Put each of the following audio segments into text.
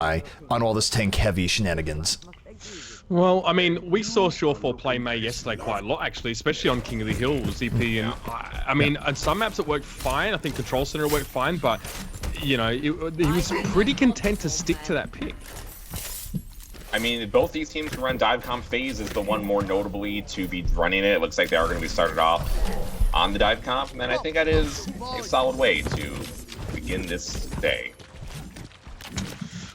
on all this tank-heavy shenanigans. Well, I mean, we saw Surefall play Mei yesterday quite a lot, actually, especially on King of the Hill, ZP, and I mean, on some maps it worked fine. I think Control Center worked fine, but, you know, he was pretty content to stick to that pick. I mean, both these teams can run DiveCom. FaZe is the one more notably to be running it. It looks like they are going to be started off on the DiveCom, and I think that is a solid way to begin this day.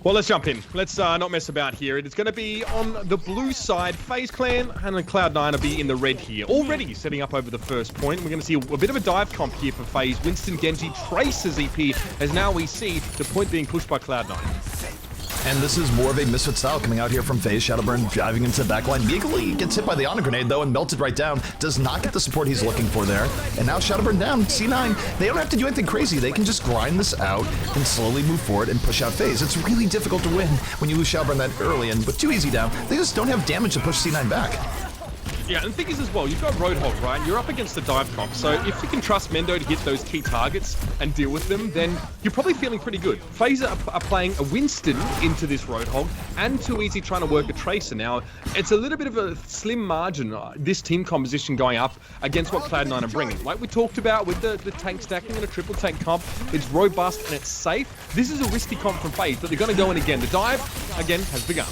Well, let's jump in. Let's not mess about here. It's going to be on the blue side. FaZe Clan and Cloud9 will be in the red here. Already setting up over the first point. We're going to see a bit of a dive comp here for FaZe. Winston, Genji, Tracer's EP, as now we see the point being pushed by Cloud9. And this is more of a Misfit style coming out here from FaZe. Shadowburn driving into the backline. Meekly gets hit by the Honor Grenade, though, and melted right down. Does not get the support he's looking for there. And now Shadowburn down. C9, they don't have to do anything crazy. They can just grind this out and slowly move forward and push out FaZe. It's really difficult to win when you lose Shadowburn that early, and with too easy down, they just don't have damage to push C9 back. Yeah, and the thing is as well, you've got Roadhog, right? You're up against the dive comp, so if you can trust Mendo to hit those key targets and deal with them, then you're probably feeling pretty good. FaZe are playing a Winston into this Roadhog, and Too Easy trying to work a Tracer. Now, it's a little bit of a slim margin, this team composition going up against what Cloud9 are bringing. Like we talked about with the tank stacking and a triple tank comp, it's robust and it's safe. This is a risky comp from FaZe, but they're going to go in again. The dive, again, has begun.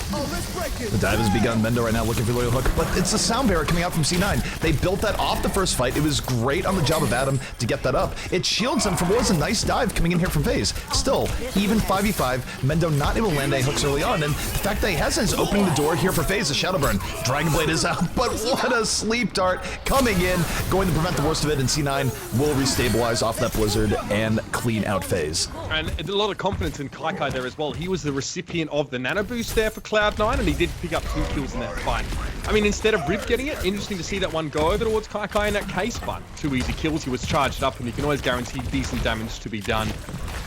The dive has begun. Mendo right now looking for the hook, but it's the sound barrier coming out from C9. They built that off the first fight. It was great on the job of Adam to get that up. It shields them from what was a nice dive coming in here from FaZe. Still, even 5v5, Mendo not able to land a hooks early on, and the fact that he hasn't is opening the door here for FaZe. The Shadowburn. Dragonblade is out, but what a sleep dart coming in, going to prevent the worst of it, and C9 will restabilize off that Blizzard and clean out FaZe. And a lot of confidence in Kai there as well. He was the recipient of the nano boost there for Cloud9, and he did pick up 2 kills in that fight. I mean, instead of Rip getting it, interesting to see that one go over towards Kai in that case, but 2 easy kills. He was charged up, and you can always guarantee decent damage to be done.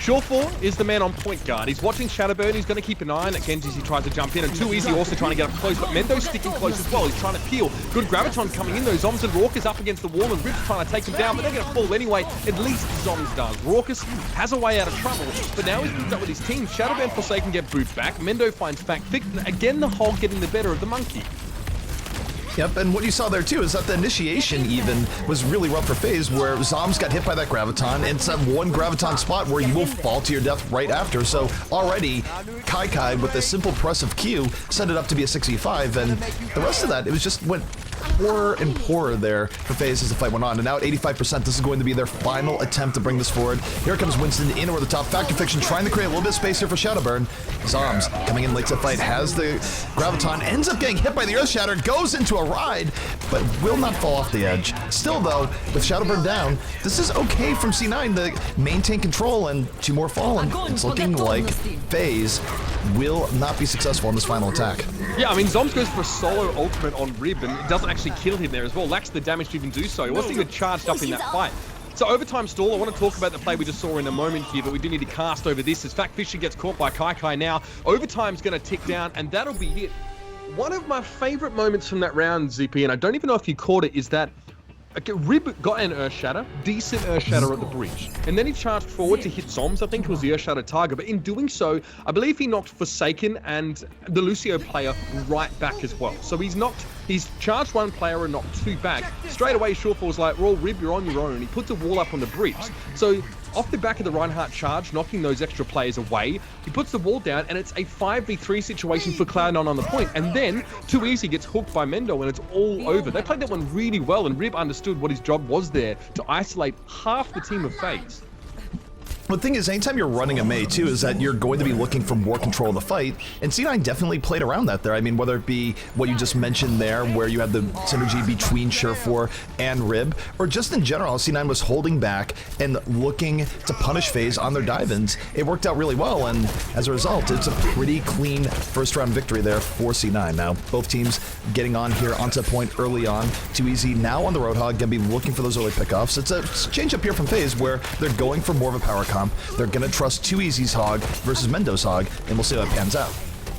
Surefall is the man on point guard. He's watching Shadowburn. He's going to keep an eye on at Genji as he tries to jump in, and 2 easy also trying to get up close, but Mendo's sticking close as well. He's trying to peel. Good Graviton coming in though. Zoms and Raucus up against the wall, and Rip's trying to take him down, but they're going to fall anyway. At least Zoms does. Raucus has a way out of trouble, but now he's moved up with his team. Shadowburn Forsaken get booed back. Mendo finds Fact Thick. Again, the hog getting the better of the monkey. Yep, and what you saw there too is that the initiation even was really rough for FaZe, where Zoms got hit by that Graviton, and it's that one Graviton spot where you will fall to your death right after. So already, Kai with a simple press of Q set it up to be a 6v5, and the rest of that, it was just went poorer and poorer there for FaZe as the fight went on. And now at 85%, this is going to be their final attempt to bring this forward. Here comes Winston in over the top. Factor Fiction trying to create a little bit of space here for Shadowburn. Zoms coming in late to the fight, has the Graviton, ends up getting hit by the Earth Shatter, goes into a ride, but will not fall off the edge. Still though, with Shadowburn down, this is okay from C9 to maintain control, and 2 more fall, and it's looking like FaZe will not be successful in this final attack. Yeah, I mean, Zoms goes for a solo ultimate on Rib, and it doesn't actually kill him there as well. Lacks the damage to even do so. He wasn't even charged up in that fight. So overtime stall, I want to talk about the play we just saw in a moment here, but we do need to cast over this as Fact Fisher gets caught by Kai now. Overtime's going to tick down, and that'll be it. One of my favorite moments from that round, ZP, and I don't even know if you caught it, is that Rib got an Earth Shatter, decent Earth Shatter at the bridge, and then he charged forward to hit Zoms. I think it was the Earth Shatter target, but in doing so, I believe he knocked Forsaken and the Lucio player right back as well. So he's charged 1 player and knocked 2 back. Straight away, Surefall's like, well, Rib, you're on your own, and he puts a wall up on the bridge. So off the back of the Reinhardt charge, knocking those extra players away, he puts the wall down, and it's a 5v3 situation for Cloud9 on the point. And then, Too Easy gets hooked by Mendo, and it's all over. They played that one really well, and Rib understood what his job was there, to isolate half the team of FaZe. The thing is, anytime you're running a Mei too, is that you're going to be looking for more control of the fight, and C9 definitely played around that there. I mean, whether it be what you just mentioned there, where you had the synergy between Surefour and Rib, or just in general, C9 was holding back and looking to punish FaZe on their dive-ins. It worked out really well, and as a result, it's a pretty clean first-round victory there for C9. Now, both teams getting on here onto a point early on. Too Easy now on the Roadhog, gonna be looking for those early pickoffs. It's a change up here from FaZe, where they're going for more of a power comp. They're going to trust Too Easy's Hog versus Mendo's Hog, and we'll see how it pans out.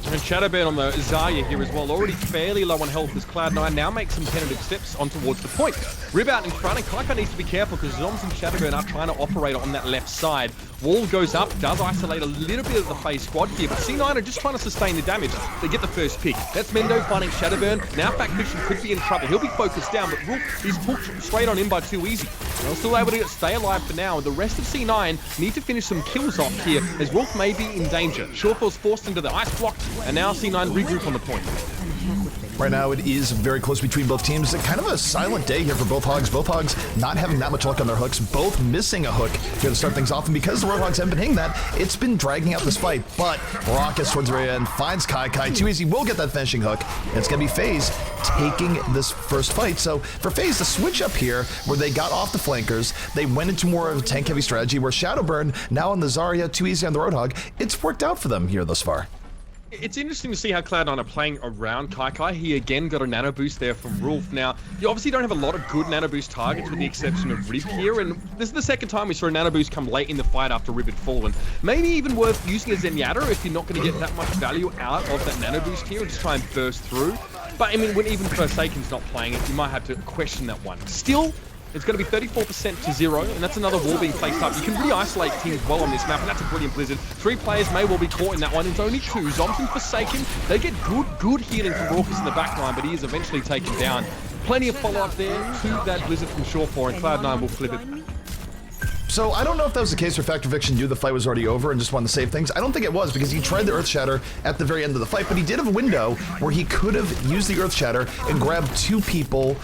And Shadowburn on the Zarya here as well, already fairly low on health as Cloud9 now makes some tentative steps on towards the point. Rib out in front, and Kaika needs to be careful because Zoms and Shadowburn are trying to operate on that left side. Wall goes up, does isolate a little bit of the FaZe squad here, but C9 are just trying to sustain the damage. They get the first pick. That's Mendo finding Shadowburn. Now FaZe could be in trouble. He'll be focused down, but Rook is hooked straight on him by too easy. They're still able to stay alive for now, and the rest of C9 need to finish some kills off here as Rook may be in danger. Shorefall's forced into the ice block, and now C9 regroup on the point. Right now, it is very close between both teams. Kind of a silent day here for both Hogs. Both Hogs not having that much luck on their hooks. Both missing a hook here to start things off. And because the Roadhogs haven't been hitting that, it's been dragging out this fight. But Rockets towards the very end finds Kai. Too easy will get that finishing hook. And it's going to be FaZe taking this first fight. So for FaZe, the switch up here where they got off the flankers, they went into more of a tank-heavy strategy where Shadowburn, now on the Zarya, too easy on the Roadhog. It's worked out for them here thus far. It's interesting to see how Cloud9 are playing around Kai. He again got a nano boost there from Rolf. Now, you obviously don't have a lot of good nano boost targets with the exception of Rib here, and this is the second time we saw a nano boost come late in the fight after Rib had fallen. Maybe even worth using a Zenyatta if you're not going to get that much value out of that nano boost here and just try and burst through. But I mean, when even Forsaken's not playing it, you might have to question that one. Still, it's going to be 34% to 0, and that's another wall being placed up. You can really isolate teams well on this map, and that's a brilliant Blizzard. 3 players may well be caught in that one. It's only 2. Zoms and Forsaken, they get good healing from Raucus in the backline, but he is eventually taken down. Plenty of follow-up there to that Blizzard from Shore4, and Cloud9 will flip it. So I don't know if that was the case where Factor Fiction knew the fight was already over and just wanted to save things. I don't think it was because he tried the Earth Shatter at the very end of the fight, but he did have a window where he could have used the Earth Shatter and grabbed 2 people,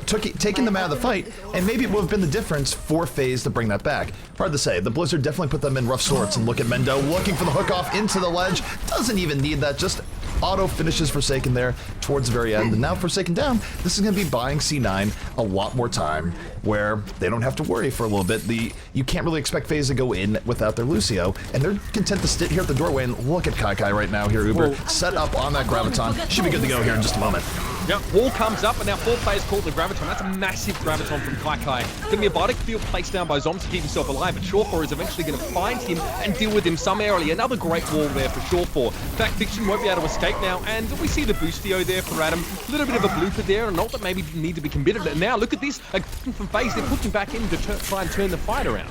taking them out of the fight, and maybe it would have been the difference for FaZe to bring that back. Hard to say. The Blizzard definitely put them in rough sorts, and look at Mendo looking for the hook off into the ledge. Doesn't even need that, just auto finishes Forsaken there towards the very end. And now Forsaken down, this is going to be buying C9 a lot more time where they don't have to worry for a little bit. You can't really expect FaZe to go in without their Lucio, and they're content to sit here at the doorway and look at Kai right now here, Uber. Set up on that Graviton. Should be good to go here in just a moment. Yep, wall comes up, and now 4 players caught the Graviton. That's a massive Graviton from Kai. It's going to be a biotic field placed down by Zoms to keep himself alive, but Shore4 is eventually going to find him and deal with him summarily. Another great wall there for Shore4. Fact Fiction won't be able to escape now, and we see the boostio there for Adam. A little bit of a blooper there, and not that maybe need to be committed. And now look at this, from FaZe, they put him back in to try and turn the fight around.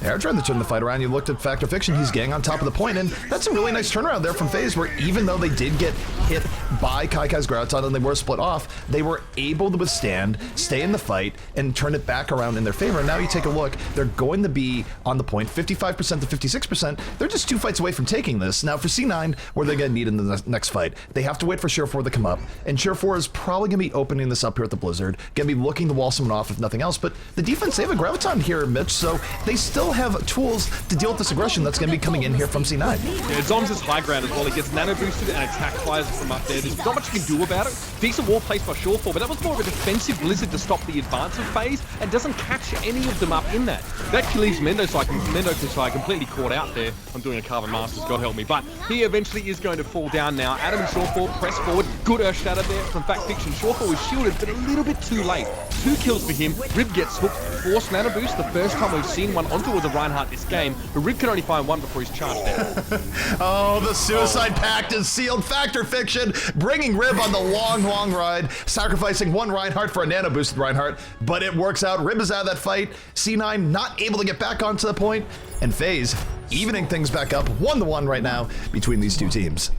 They're trying to turn the fight around. You looked at Factor Fiction, he's getting on top of the point, and that's a really nice turnaround there from FaZe, where even though they did get hit by Kaikai's Graviton and they were split off, they were able to withstand, stay in the fight, and turn it back around in their favor. And now you take a look, they're going to be on the point, 55% to 56%. They're just 2 fights away from taking this. Now for C9, what are they going to need in the next fight? They have to wait for Shore4 to come up, and Shore4 is probably going to be opening this up here at the Blizzard, going to be looking to wall someone off if nothing else, but the defense, they have a Graviton here, Mitch, so they still have tools to deal with this aggression that's going to be coming in here from C9. Yeah, Zoms is high ground as well. He gets nano boosted and attack fires from up there. There's not much you can do about it. Decent wall placed by Shore4, but that was more of a defensive Blizzard to stop the advance of FaZe and doesn't catch any of them up in that. That leaves Mendo completely caught out there. I'm doing a Carbon Masters, God help me. But he eventually is going to fall down now. Adam and Shore4 press forward. Good Earth Shatter there from Fact Fiction. Shore4 was shielded, but a little bit too late. 2 kills for him. Rib gets hooked. Forced nano boost. The first time we've seen one onto the Reinhardt this game, but Rib can only find 1 before he's charged out. Oh, the suicide pact is sealed. Factor Fiction bringing Rib on the long ride, sacrificing 1 Reinhardt for a nano boosted Reinhardt, but it works out. Rib is out of that fight. C9 not able to get back onto the point, and FaZe evening things back up 1-1 right now between these 2 teams.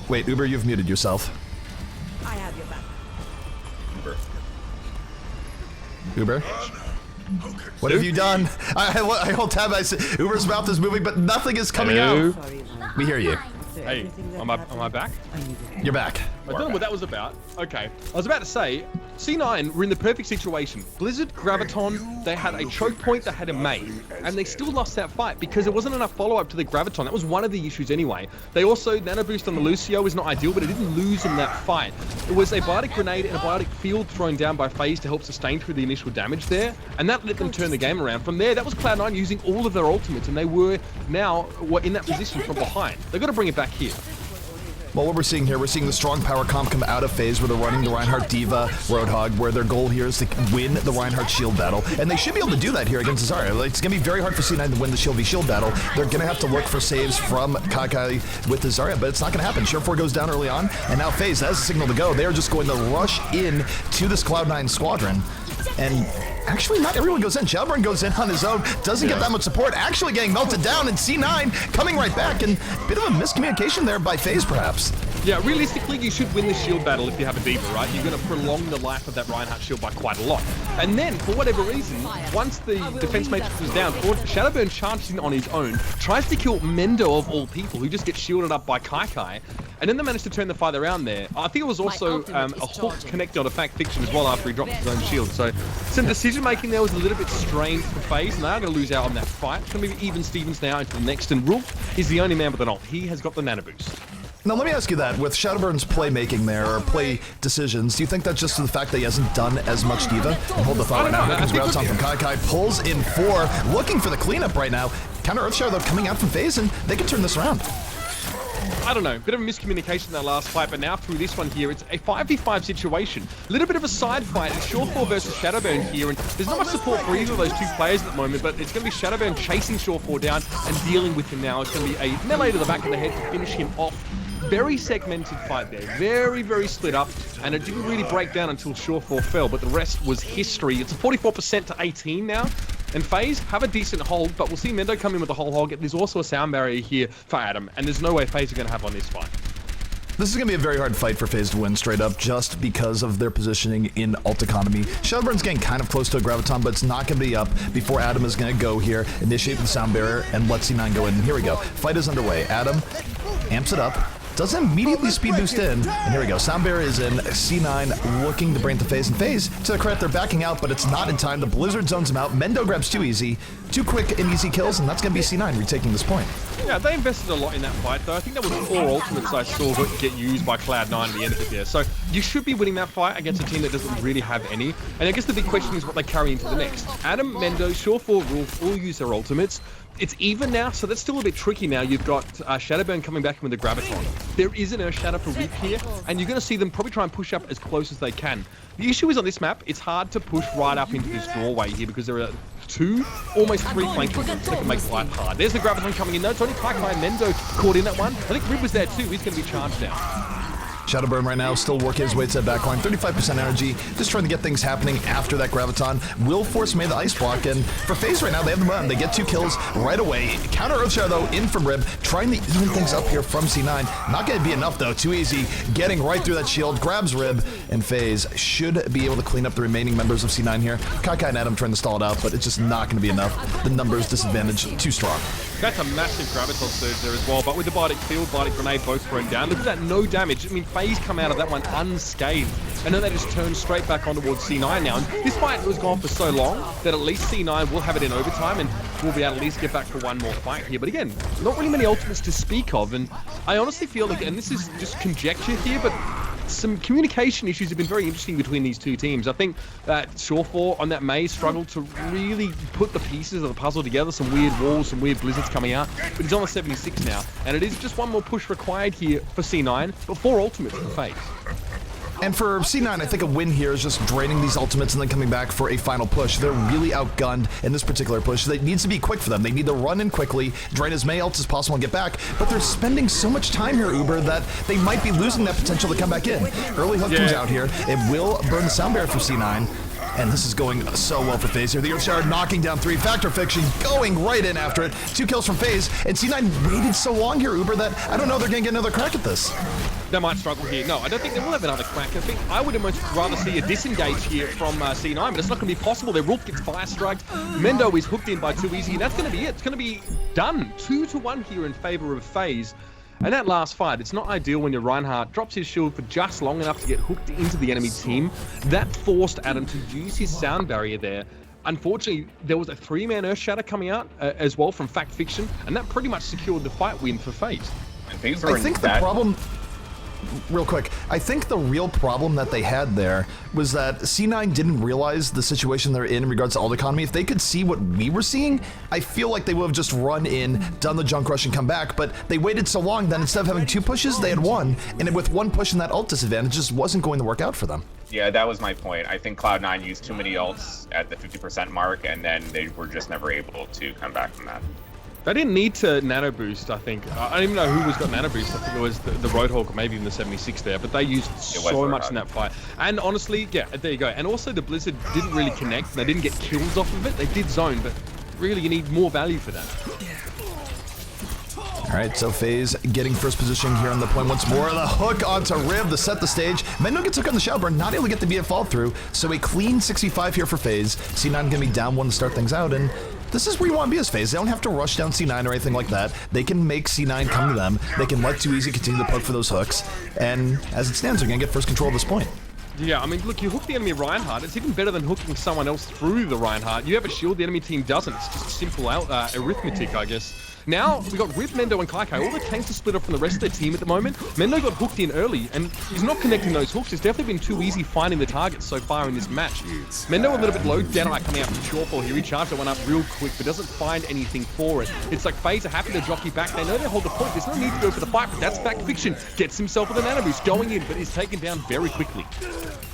Wait, Uber, you've muted yourself. I have your back. Uber? What have you done? I hold tab. I say Uber's mouth is moving, but nothing is coming out. We hear you. Hey, am I back? You're back. I don't know what that was about. Okay. I was about to say, C9 were in the perfect situation. Blizzard, Graviton, they had a choke point, they had a mate, and they still lost that fight because there wasn't enough follow-up to the Graviton. That was one of the issues anyway. They also, nano boost on the Lucio was not ideal, but it didn't lose in that fight. It was a biotic grenade and a biotic field thrown down by FaZe to help sustain through the initial damage there, and that let them turn the game around. From there, that was Cloud9 using all of their ultimates, and they were in that position from behind. They've got to bring it back here. Well, what we're seeing here, we're seeing the strong power comp come out of FaZe where they're running the Reinhardt D.Va Roadhog, where their goal here is to win the Reinhardt shield battle. And they should be able to do that here against Zarya. Like, it's going to be very hard for C9 to win the shield v shield battle. They're going to have to look for saves from KyKy with the Zarya, but it's not going to happen. Surefour goes down early on, and now FaZe has a signal to go. They're just going to rush in to this Cloud9 squadron. And actually, not everyone goes in. Shadowburn goes in on his own, doesn't get that much support, actually getting melted down, and C9 coming right back, and a bit of a miscommunication there by FaZe, perhaps. Yeah, realistically, you should win the shield battle if you have a D.Va, right? You're going to prolong the life of that Reinhardt shield by quite a lot. And then, for whatever reason, once the defense matrix was down, Shadowburn charges in on his own, tries to kill Mendo of all people, who just gets shielded up by KyKy, and then they managed to turn the fight around there. I think it was also a hook connected on Fact Fiction as well after he dropped his own shield. So some decision making there was a little bit strained for FaZe, and they are going to lose out on that fight. It's going to be even Stevens now into the next, and Rolf is the only man with an ult. He has got the nano boost. Now, let me ask you that. With Shadowburn's playmaking there, or play decisions, do you think that's just the fact that he hasn't done as much D.Va? And hold the thought right now. Here comes Graviton from KyKy, pulls in 4, looking for the cleanup right now. Counter Earthshower, though, coming out from FaZe, and they can turn this around. I don't know, bit of a miscommunication in that last fight, but now through this one here, it's a 5v5 situation. A little bit of a side fight. It's Surefour versus Shadowburn here, and there's not much support for either of those two players at the moment, but it's going to be Shadowburn chasing Surefour down and dealing with him now. It's going to be a melee to the back of the head to finish him off. Very segmented fight there, very, very split up, and it didn't really break down until Surefour fell, but the rest was history. It's a 44% to 18 now. And FaZe have a decent hold, but we'll see Mendo come in with a whole hog. There's also a sound barrier here for Adam, and there's no way FaZe are going to have on this fight. This is going to be a very hard fight for FaZe to win straight up, just because of their positioning in ult economy. Shadowburn's getting kind of close to a Graviton, but it's not going to be up before Adam is going to go here, initiate the sound barrier, and let C9 go in. And here we go. Fight is underway. Adam amps it up. Doesn't immediately speed boost in, and here we go. Sound barrier is in. C9 looking to bring the FaZe, and FaZe, to the credit, they're backing out, but it's not in time. The Blizzard zones him out. Mendo grabs too easy, too quick and easy kills, and that's going to be C9 retaking this point. Yeah, they invested a lot in that fight, though. I think that was 4 ultimates I saw get used by Cloud9 at the end of it there. So you should be winning that fight against a team that doesn't really have any. And I guess the big question is what they carry into the next. Adam, Mendo, Surefour, Rolf all use their ultimates. It's even now, so that's still a bit tricky now. You've got Shadowburn coming back in with the Graviton. There is an Earth Shatter for Reap here, and you're going to see them probably try and push up as close as they can. The issue is on this map, it's hard to push right up into this doorway here because there are 2, almost 3 flanking that can make life hard. There's the Graviton coming in, though. It's only KyKy and Mendo caught in that one. I think Rib was there too. He's going to be charged now. Shadowburn right now still working his way to that backline. 35% energy, just trying to get things happening after that Graviton. Will force May the ice block, and for FaZe right now, they have the run. They get 2 kills right away. Counter Earthshower, though, in from Rib, trying to even things up here from C9. Not going to be enough, though. Too easy. Getting right through that shield, grabs Rib, and FaZe should be able to clean up the remaining members of C9 here. KyKy and Adam trying to stall it out, but it's just not going to be enough. The numbers disadvantage too strong. That's a massive Graviton surge there as well, but with the Bardic Field, Bardic Grenade both thrown down. Look at that, no damage. I mean, FaZe come out of that one unscathed, and then they just turn straight back on towards C9 now. And this fight was gone for so long that at least C9 will have it in overtime, and we'll be able to at least get back for one more fight here. But again, not really many ultimates to speak of, and I honestly feel like, and this is just conjecture here, but some communication issues have been very interesting between these two teams. I think that Surefour on that May struggled to really put the pieces of the puzzle together. Some weird walls, some weird blizzards coming out. But he's on the 76 now. And it is just one more push required here for C9, but 4 ultimates for FaZe. And for C9, I think a win here is just draining these ultimates and then coming back for a final push. They're really outgunned in this particular push. It needs to be quick for them. They need to run in quickly, drain as many ults as possible and get back. But they're spending so much time here, Uber, that they might be losing that potential to come back in. Early hook comes out here. It will burn the sound barrier for C9. And this is going so well for FaZe here. The Earthshower knocking down 3. Factor Fiction going right in after it. 2 kills from FaZe. And C9 waited so long here, Uber, that I don't know they're going to get another crack at this. They might struggle here. No, I don't think they will have another crack. I think I would almost rather see a disengage here from C9, but it's not going to be possible. Their Rolf gets fire struck. Mendo is hooked in by too easy, and that's going to be it. It's going to be done. 2-1 here in favor of FaZe. And that last fight, it's not ideal when your Reinhardt drops his shield for just long enough to get hooked into the enemy team. That forced Adam to use his sound barrier there. Unfortunately, there was a 3-man Earth Shatter coming out as well from Fact Fiction, and that pretty much secured the fight win for FaZe. And FaZe I think the problem... real quick, I think the real problem that they had there was that C9 didn't realize the situation they're in regards to alt economy. If they could see what we were seeing, I feel like they would have just run in, done the junk rush, and come back. But they waited so long that instead of having 2 pushes, they had 1. And with 1 push and that ult disadvantage just wasn't going to work out for them. Yeah, that was my point. I think Cloud9 used too many ults at the 50% mark, and then they were just never able to come back from that. They didn't need to nano boost, I think. I don't even know who was got nano boost. I think it was the Roadhog or maybe even the 76 there, but they used so much in that fight. And honestly, yeah, there you go. And also the Blizzard didn't really connect. They didn't get kills off of it. They did zone, but really you need more value for that. All right, so FaZe getting first position here on the point once more. The hook onto Rib to set the stage. Mendo gets hooked on the shadow burn, not able to get the beat fall through. So a clean 65 here for FaZe. C9 gonna be down 1 to start things out, and this is where you want to be as FaZe. They don't have to rush down C9 or anything like that. They can make C9 come to them. They can let 2easy continue to poke for those hooks. And as it stands, they're gonna get first control at this point. Yeah, I mean, look, you hook the enemy Reinhardt. It's even better than hooking someone else through the Reinhardt. You have a shield, the enemy team doesn't. It's just simple arithmetic, I guess. Now, we got Rip, Mendo, and Kaikai. All the tanks are split up from the rest of their team at the moment. Mendo got hooked in early, and he's not connecting those hooks. It's definitely been too easy finding the targets so far in this match. Mendo a little bit low. Deadeye coming out from Shorefall here. He charged that one up real quick, but doesn't find anything for it. It's like FaZe are happy to jockey back. They know they hold the point. There's no need to go for the fight, but that's Fact Fiction. Gets himself with a nano boost, going in, but is taken down very quickly.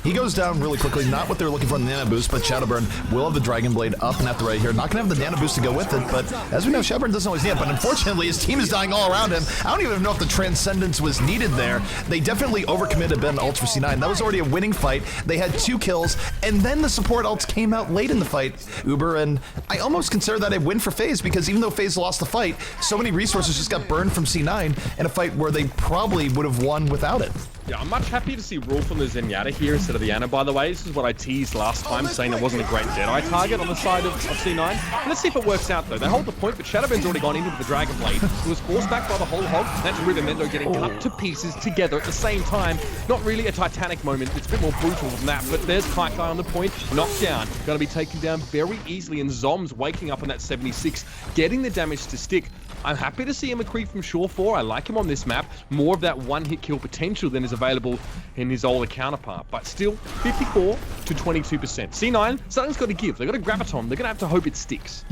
He goes down really quickly, not what they were looking for in the nano boost, but Shadowburn will have the Dragon Blade up and at the right here. Not going to have the nano boost to go with it, but as we know, Shadowburn doesn't always need it, but unfortunately his team is dying all around him. I don't even know if the Transcendence was needed there. They definitely overcommitted Ben ults for C9. That was already a winning fight. They had 2 kills, and then the support ults came out late in the fight, Uber, and I almost consider that a win for FaZe, because even though FaZe lost the fight, so many resources just got burned from C9 in a fight where they probably would have won without it. Yeah, I'm much happier to see Rolf on the Zenyatta here instead of the Ana, by the way. This is what I teased last time, saying it wasn't a great Deadeye target on the side of C9. Let's see if it works out, though. They hold the point, but Shadowburn's already gone into the Dragon Blade. It was forced back by the whole hog. That's Rib and Mendo getting cut to pieces together at the same time. Not really a Titanic moment. It's a bit more brutal than that, but there's Kaikai on the point. Knocked down. Going to be taken down very easily, and Zom's waking up on that 76, getting the damage to stick. I'm happy to see him a creep from Shore 4. I like him on this map. More of that one-hit kill potential than is available in his older counterpart. But still, 54 to 22%. C9, something's got to give. They've got a Graviton. They're going to have to hope it sticks.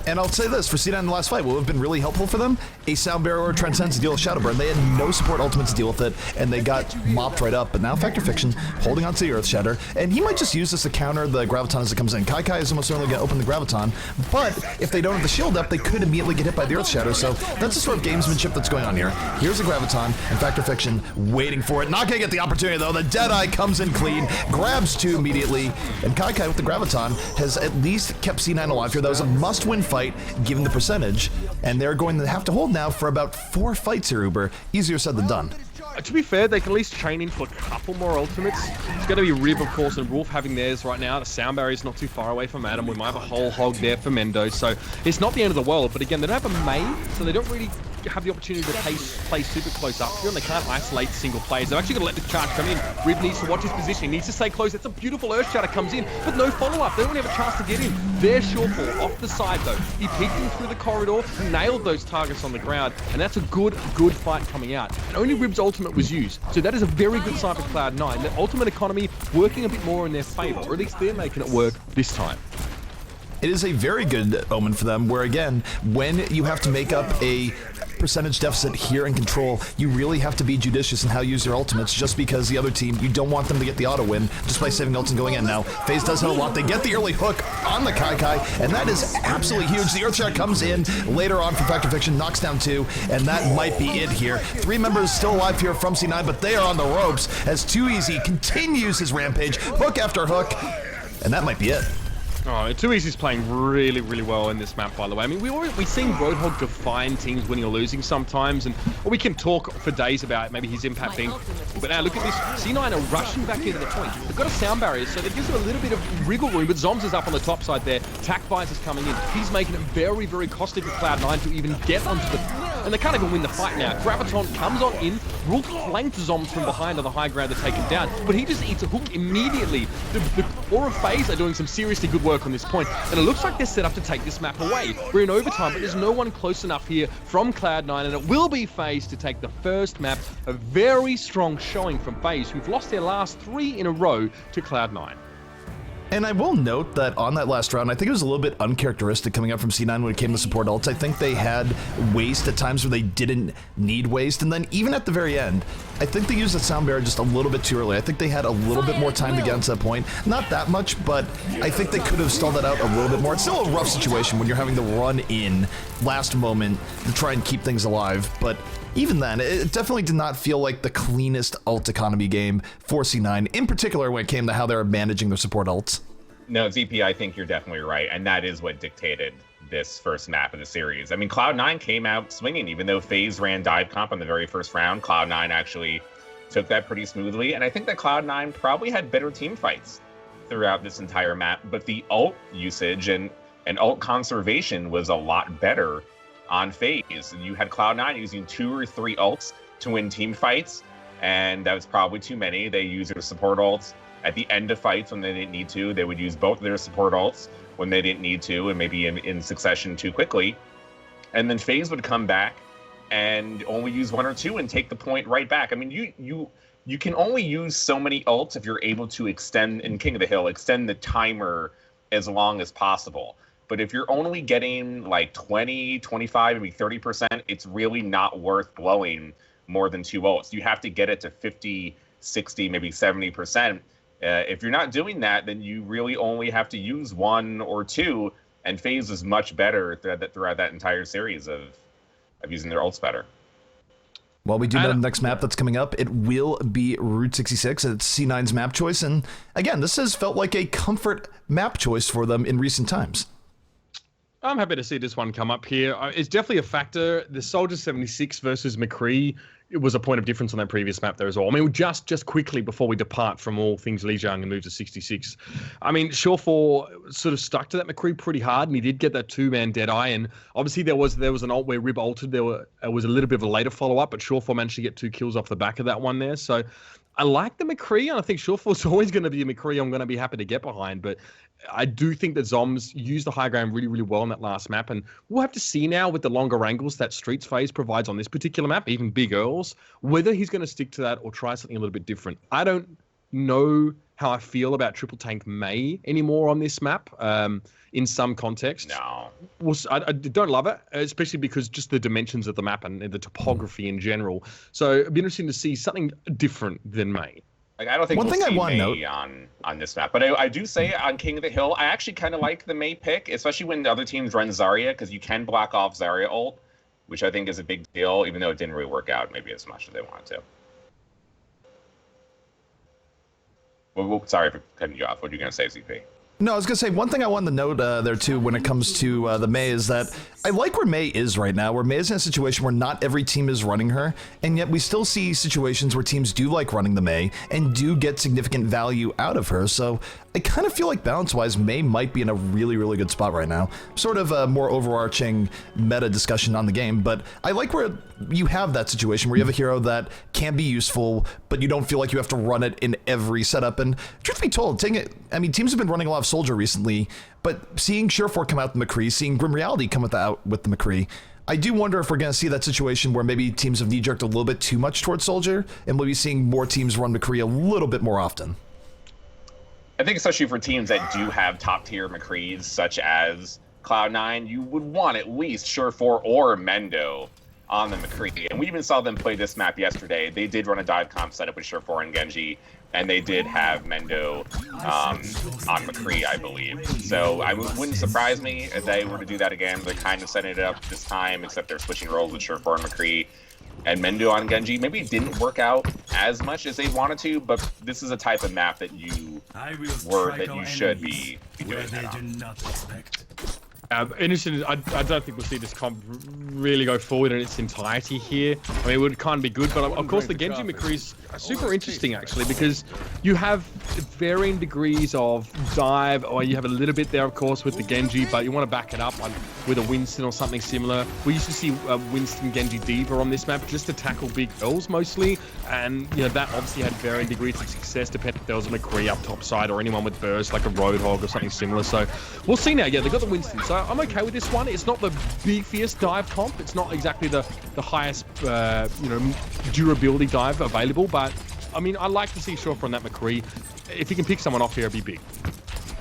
And I'll say this, for C9 in the last fight, what would have been really helpful for them, a Sound Barrier or Transcendence to deal with Shadowburn. They had no support ultimate to deal with it, and they got mopped right up. But now Factor Fiction holding on to the Earth Shatter, and he might just use this to counter the Graviton as it comes in. Kaikai is almost certainly going to open the Graviton, but if they don't have the shield up, they could immediately get hit by the Earth Shatter. So that's the sort of gamesmanship that's going on here. Here's the Graviton, and Factor Fiction waiting for it. Not going to get the opportunity, though. The Deadeye comes in clean, grabs 2 immediately, and Kaikai with the Graviton has at least kept C9 alive here. That was a must-win fight, given the percentage, and they're going to have to hold now for about 4 fights here, Uber. Easier said than done. To be fair, they can at least chain into a couple more ultimates. It's going to be Rib, of course, and Wolf having theirs right now. The Sound Barrier's not too far away from Adam. We might have a whole hog there for Mendo, so it's not the end of the world. But again, they don't have a main, so they don't really have the opportunity to play super close up here, and they can't isolate single players. They're actually going to let the charge come in. Rib needs to watch his position. He needs to stay close. That's a beautiful Earth Shatter comes in, but no follow-up. They don't have a chance to get in. There's Shorefall off the side, though. He peeked him through the corridor, nailed those targets on the ground, and that's a good fight coming out. And only Rib's ultimate was used, so that is a very good sign for Cloud9. The ultimate economy working a bit more in their favor, or at least they're making it work this time. It is a very good omen for them, where again, when you have to make up a percentage deficit here in control, you really have to be judicious in how you use your ultimates, just because the other team, you don't want them to get the auto win just by saving ults and going in. Now, FaZe does have a lot. They get the early hook on the Kaikai, and that is absolutely huge. The Earthshot comes in later on for Factor Fiction, knocks down 2, and that might be it here. 3 members still alive here from C9, but they are on the ropes as 2easy continues his rampage, hook after hook, and that might be it. Oh, 2easy's playing really, really well in this map, by the way. I mean, we've seen Roadhog define teams winning or losing sometimes, and we can talk for days about maybe his impact being... But now look at this. C9 are rushing back into the point. They've got a Sound Barrier, so that gives them a little bit of wriggle room, but Zoms is up on the top side there. Tac Visor's coming in. He's making it very, very costly for Cloud9 to even get onto the and they can't even win the fight now. Graviton comes on in, Rook flanked Zombs from behind on the high ground to take him down, but he just eats a hook immediately. The Aura FaZe are doing some seriously good work on this point, and it looks like they're set up to take this map away. We're in overtime, but there's no one close enough here from Cloud9, and it will be FaZe to take the first map. A very strong showing from FaZe, who've lost their last 3 in a row to Cloud9. And I will note that on that last round, I think it was a little bit uncharacteristic coming up from C9 when it came to support ults. I think they had waste at times where they didn't need waste, and then even at the very end, I think they used the sound barrier just a little bit too early. I think they had a little bit more time to get to that point. Not that much, but I think they could have stalled that out a little bit more. It's still a rough situation when you're having to run in last moment to try and keep things alive, but even then, it definitely did not feel like the cleanest ult economy game for C9, in particular when it came to how they were managing their support ults. No, ZP, I think you're definitely right, and that is what dictated this first map of the series. I mean, Cloud9 came out swinging, even though FaZe ran dive comp on the very first round. Cloud9 actually took that pretty smoothly, and I think that Cloud9 probably had better team fights throughout this entire map, but the ult usage and ult conservation was a lot better on FaZe. You had Cloud9 using 2 or 3 ults to win team fights, and that was probably too many. They used their support ults at the end of fights when they didn't need to. They would use both of their support ults when they didn't need to, and maybe in succession too quickly. And then FaZe would come back and only use 1 or 2 and take the point right back. I mean, you can only use so many ults if you're able to extend, in King of the Hill, extend the timer as long as possible. But if you're only getting like 20, 25, maybe 30%, it's really not worth blowing more than 2 ults. You have to get it to 50, 60, maybe 70%. If you're not doing that, then you really only have to use 1 or 2, and FaZe is much better throughout that entire series of using their ults better. Well, we do know the next map that's coming up. It will be Route 66. It's C9's map choice, and again, this has felt like a comfort map choice for them in recent times. I'm happy to see this one come up here. It's definitely a factor. The Soldier 76 versus McCree, it was a point of difference on that previous map there as well. I mean, just quickly before we depart from all things Lijiang and move to 66. I mean, Surefour sort of stuck to that McCree pretty hard, and he did get that 2-man Deadeye, and obviously there was an ult where Rib ulted. There was a little bit of a later follow-up, but Surefour managed to get 2 kills off the back of that one there. So I like the McCree, and I think Surefour's always going to be a McCree I'm going to be happy to get behind, but I do think that Zombs used the high ground really, really well in that last map, and we'll have to see now with the longer angles that Streets FaZe provides on this particular map, even Big Earls, whether he's going to stick to that or try something a little bit different. I don't know how I feel about Triple Tank Mei anymore on this map. In some context, no, I don't love it, especially because just the dimensions of the map and the topography in general. So it'd be interesting to see something different than Mei. Like, I don't think we'll see Mei on this map, but I do say on King of the Hill, I actually kind of like the Mei pick, especially when the other teams run Zarya, because you can block off Zarya ult, which I think is a big deal, even though it didn't really work out maybe as much as they wanted to. Well, sorry for cutting you off. What are you going to say, ZP? No, I was going to say, one thing I wanted to note there, too, when it comes to the Mei is that I like where Mei is right now, where Mei is in a situation where not every team is running her, and yet we still see situations where teams do like running the Mei and do get significant value out of her, so I kind of feel like balance-wise, Mei might be in a really, really good spot right now. Sort of a more overarching meta discussion on the game, but I like where you have that situation where you have a hero that can be useful, but you don't feel like you have to run it in every setup, and truth be told, teams have been running a lot of Soldier recently, but seeing Surefour come out with McCree, seeing Grim Reality come out with the McCree, I do wonder if we're going to see that situation where maybe teams have knee-jerked a little bit too much towards Soldier, and we'll be seeing more teams run McCree a little bit more often. I think especially for teams that do have top-tier McCrees, such as Cloud9, you would want at least Surefour or Mendo on the McCree. And we even saw them play this map yesterday. They did run a dive comp setup with Surefour and Genji, and they did have Mendo on McCree, I believe. So it wouldn't surprise me if they were to do that again. They're kind of setting it up this time, except they're switching roles with Surefour and McCree. And Mendo on Genji maybe it didn't work out as much as they wanted to, but this is a type of map that you should be doing that on. Interesting. I don't think we'll see this comp really go forward in its entirety here. I mean, it would kind of be good, but of course the Genji McCree is super interesting actually, because you have varying degrees of dive, or you have a little bit there, of course, with the Genji, but you want to back it up with a Winston or something similar. We used to see Winston Genji Diva on this map just to tackle big L's mostly, and you know that obviously had varying degrees of success depending if there was a McCree up top side or anyone with burst like a Roadhog or something similar. So we'll see now. Yeah, they got the Winston, so I'm okay with this one. It's not the beefiest dive comp. It's not exactly the highest you know, durability dive available, but I mean, I like to see Shawfar on that McCree. If he can pick someone off here, it'd be big.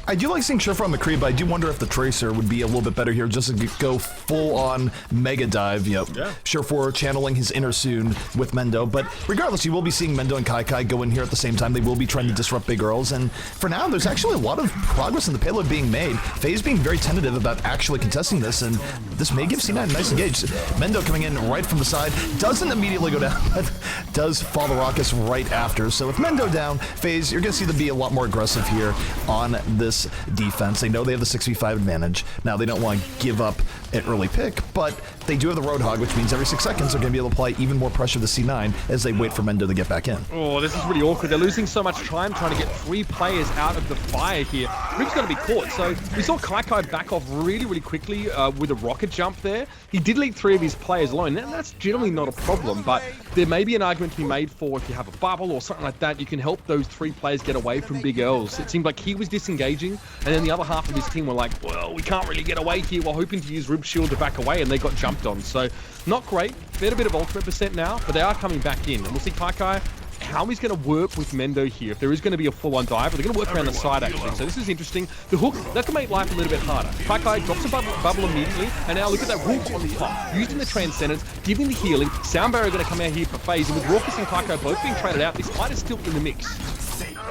I do like seeing Shawfar on McCree, but I do wonder if the Tracer would be a little bit better here, just to go full-on mega dive. Yep. Yeah. Shawfar channeling his inner Soon with Mendo, but regardless, you will be seeing Mendo and Kai go in here at the same time. They will be trying to disrupt Big Earls, and for now, there's actually a lot of progress in the payload being made. FaZe being very tentative about actually contesting this, and this may give C9 a nice engage. Mendo coming in right from the side, doesn't immediately go down, but does fall the Raucous right after. So with Mendo down, FaZe, you're going to see them be a lot more aggressive here on this defense. They know they have the 6v5 advantage. Now, they don't want to give up an early pick, but they do have the Roadhog, which means every 6 seconds they're going to be able to apply even more pressure to C9 as they wait for Mendo to get back in. Oh, this is really awkward. They're losing so much time trying to get 3 players out of the fire here. Rip's going to be caught. So we saw Kai back off really quickly with a rocket jump there. He did leave 3 of his players alone. Now, that's generally not a problem, but there may be an argument to be made for if you have a bubble or something like that, you can help those 3 players get away from Big Earls. It seemed like he was disengaging, and then the other half of his team were like, well, we can't really get away here. We're hoping to use Rib's shield to back away, and they got jumped on. So not great. Fair bit of ultimate percent now, but they are coming back in. And we'll see Kai how he's going to work with Mendo here. If there is going to be a full-on dive, they're going to work around the side, actually. So this is interesting. The hook, that can make life a little bit harder. Kai drops a bubble immediately, and now look at that hook on the top. Using the Transcendence, giving the healing. Sound Barrier going to come out here for FaZe, and with Raucous and Kai both being traded out, this fight is still in the mix.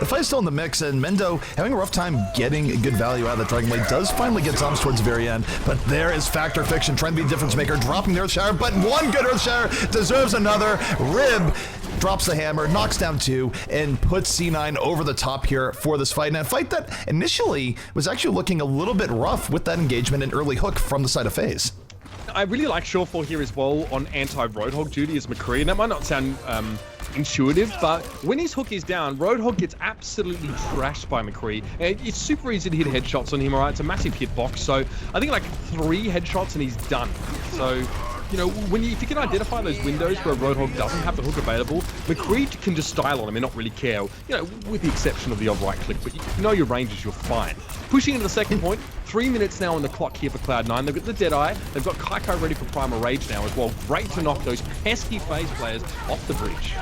The fight's still in the mix, and Mendo having a rough time getting good value out of the Dragon Blade does finally get Zombs towards the very end, but there is Factor Fiction trying to be a difference maker, dropping the Earth Shower, but one good Earth Shower deserves another. Rib drops the hammer, knocks down 2, and puts C9 over the top here for this fight. And a fight that initially was actually looking a little bit rough with that engagement and early hook from the side of FaZe. I really like Shawfar here as well on anti-Roadhog duty as McCree, and that might not sound intuitive, but when his hook is down, Roadhog gets absolutely trashed by McCree, and it's super easy to hit headshots on him, alright? It's a massive hitbox, so I think like 3 headshots and he's done. So, you know, if you can identify those windows where Roadhog doesn't have the hook available, McCree can just style on him and not really care, you know, with the exception of the odd right click, but you know your ranges, you're fine. Pushing into the second point, 3 minutes now on the clock here for Cloud9. They've got the Deadeye, they've got Kai ready for Primal Rage now as well. Great to knock those pesky FaZe players off the bridge.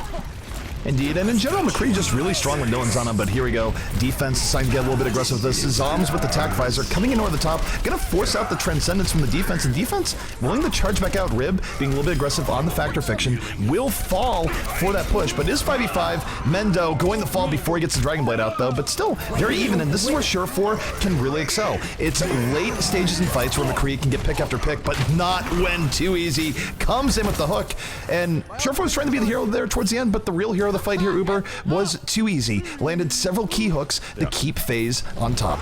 Indeed, and in general, McCree just really strong when no one's on him, but here we go. Defense starting to get a little bit aggressive with this. Zombs with the Tac Visor coming in over the top, gonna force out the Transcendence from the defense, and defense willing to charge back out. Rib being a little bit aggressive on the Factor Fiction, will fall for that push, but it is 5v5. Mendo going to fall before he gets the Dragon Blade out though, but still very even, and this is where Shawfar can really excel. It's late stages in fights where McCree can get pick after pick, but not when Too Easy comes in with the hook, and Shawfar was trying to be the hero there towards the end, but the real hero of the fight here, Uber, was Too Easy. Landed several key hooks to keep FaZe on top.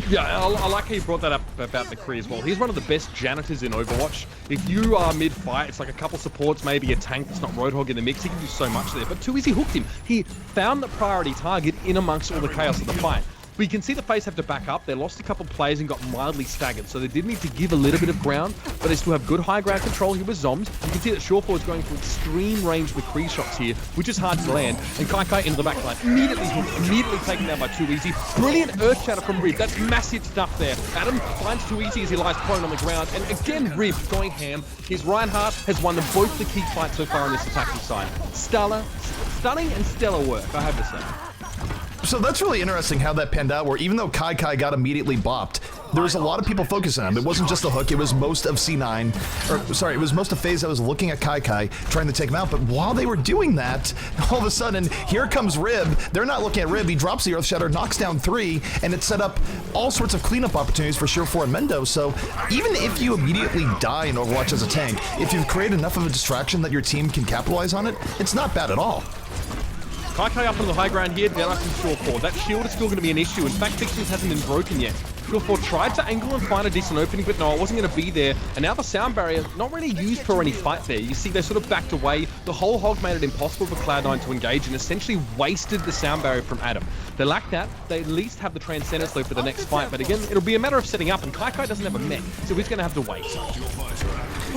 Yeah, I like how you brought that up about McCree as well. He's one of the best janitors in Overwatch. If you are mid-fight, it's like a couple supports, maybe a tank that's not Roadhog in the mix. He can do so much there, but Too Easy hooked him. He found the priority target in amongst all the chaos of the fight. But you can see the FaZe have to back up. They lost a couple players and got mildly staggered, so they did need to give a little bit of ground, but they still have good high ground control here with Zombs. You can see that Shawfar is going for extreme range McCree shots here, which is hard to land, and Kai into the back line. Immediately hooked, immediately taken down by Too Easy. Brilliant Earth Shatter from Rib. That's massive stuff there. Adam finds Too Easy as he lies prone on the ground, and again Rib going ham. His Reinhardt has won them both the key fights so far on this attacking side. Stunning and stellar work, I have to say. So that's really interesting how that panned out, where even though Kai got immediately bopped, there was a lot of people focusing on him. It wasn't just the hook, it was most of C9, or sorry, it was most of FaZe that was looking at Kai trying to take him out, but while they were doing that, all of a sudden, here comes Rib. They're not looking at Rib, he drops the Earth Shatter, knocks down 3, and it set up all sorts of cleanup opportunities for Shawfar and Mendo, so even if you immediately die in Overwatch as a tank, if you've created enough of a distraction that your team can capitalize on it, it's not bad at all. Kai up on the high ground here, down up from Shawfar. That shield is still going to be an issue. In fact, Fictions hasn't been broken yet. Surefour tried to angle and find a decent opening, but no, it wasn't going to be there. And now the sound barrier, not really used for any fight there. You see, they sort of backed away. The whole hog made it impossible for Cloud9 to engage and essentially wasted the sound barrier from Adam. They lack that. They at least have the Transcendence though for the next fight, but again, it'll be a matter of setting up, and Kai doesn't have a mech, so he's going to have to wait.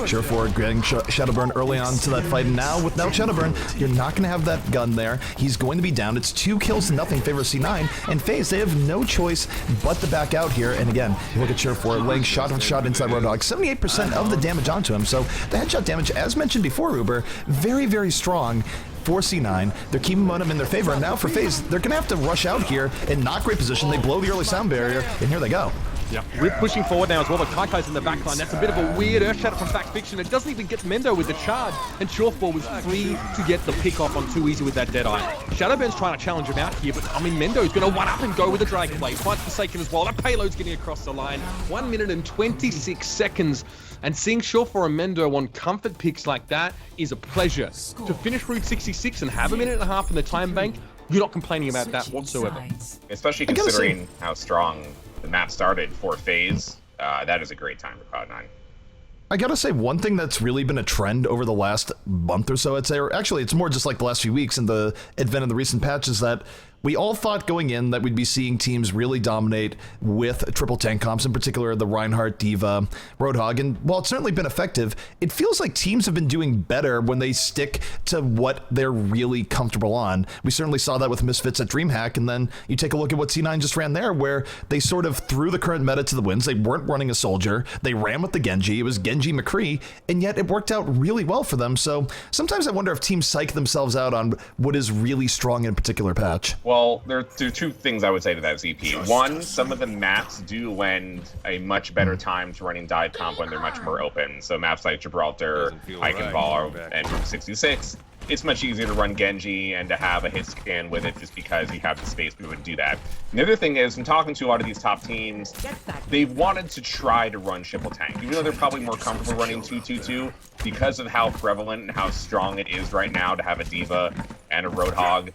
Surefour getting Shadowburn early on to that fight, and now without Shadowburn, you're not going to have that gun there. He's going to be down. It's 2 kills to nothing in favor of C9, and FaZe, they have no choice but to back out here. And again, you look at Surefour laying shot on shot inside Roadhog, 78% of the damage onto him, so the headshot damage, as mentioned before, Uber, very, very strong for C9. They're keeping momentum in their favor, and now for FaZe, they're going to have to rush out here in not great position. They blow the early sound barrier, and here they go. Yeah, we're pushing forward now as well, but Kaikai's in the backline. That's a bit of a weird Earth Shatter from Fact Fiction. It doesn't even get Mendo with the charge, and Surefour was free to get the pick off on Too Easy with that Deadeye. Shadowburn's trying to challenge him out here, but I mean, Mendo's going to one-up and go with the Dragon Blade. Finds Forsaken as well. That payload's getting across the line. 1 minute and 26 seconds. And seeing Surefour and Mendo on comfort picks like that is a pleasure. To finish Route 66 and have a minute and a half in the time bank, you're not complaining about that whatsoever. Especially considering how strong the map started for FaZe. That is a great time for Cloud9. I gotta say, one thing that's really been a trend over the last month or so, I'd say, or actually it's more just like the last few weeks in the advent of the recent patch, is that we all thought going in that we'd be seeing teams really dominate with triple tank comps, in particular the Reinhardt, D.Va, Roadhog, and while it's certainly been effective, it feels like teams have been doing better when they stick to what they're really comfortable on. We certainly saw that with Misfits at DreamHack, and then you take a look at what C9 just ran there, where they sort of threw the current meta to the winds. They weren't running a soldier, they ran with the Genji, it was Genji McCree, and yet it worked out really well for them. So sometimes I wonder if teams psych themselves out on what is really strong in a particular patch. Well, there are 2 things I would say to that, ZP. One, some of the maps do lend a much better time to running dive comp when they're much more open. So maps like Gibraltar, Eichenwalde, and Route 66, it's much easier to run Genji and to have a hit scan with it just because you have the space to do that. And the other thing is, I'm talking to a lot of these top teams, they've wanted to try to run triple tank, even though they're probably more comfortable running 2-2-2 because of how prevalent and how strong it is right now to have a D.Va and a Roadhog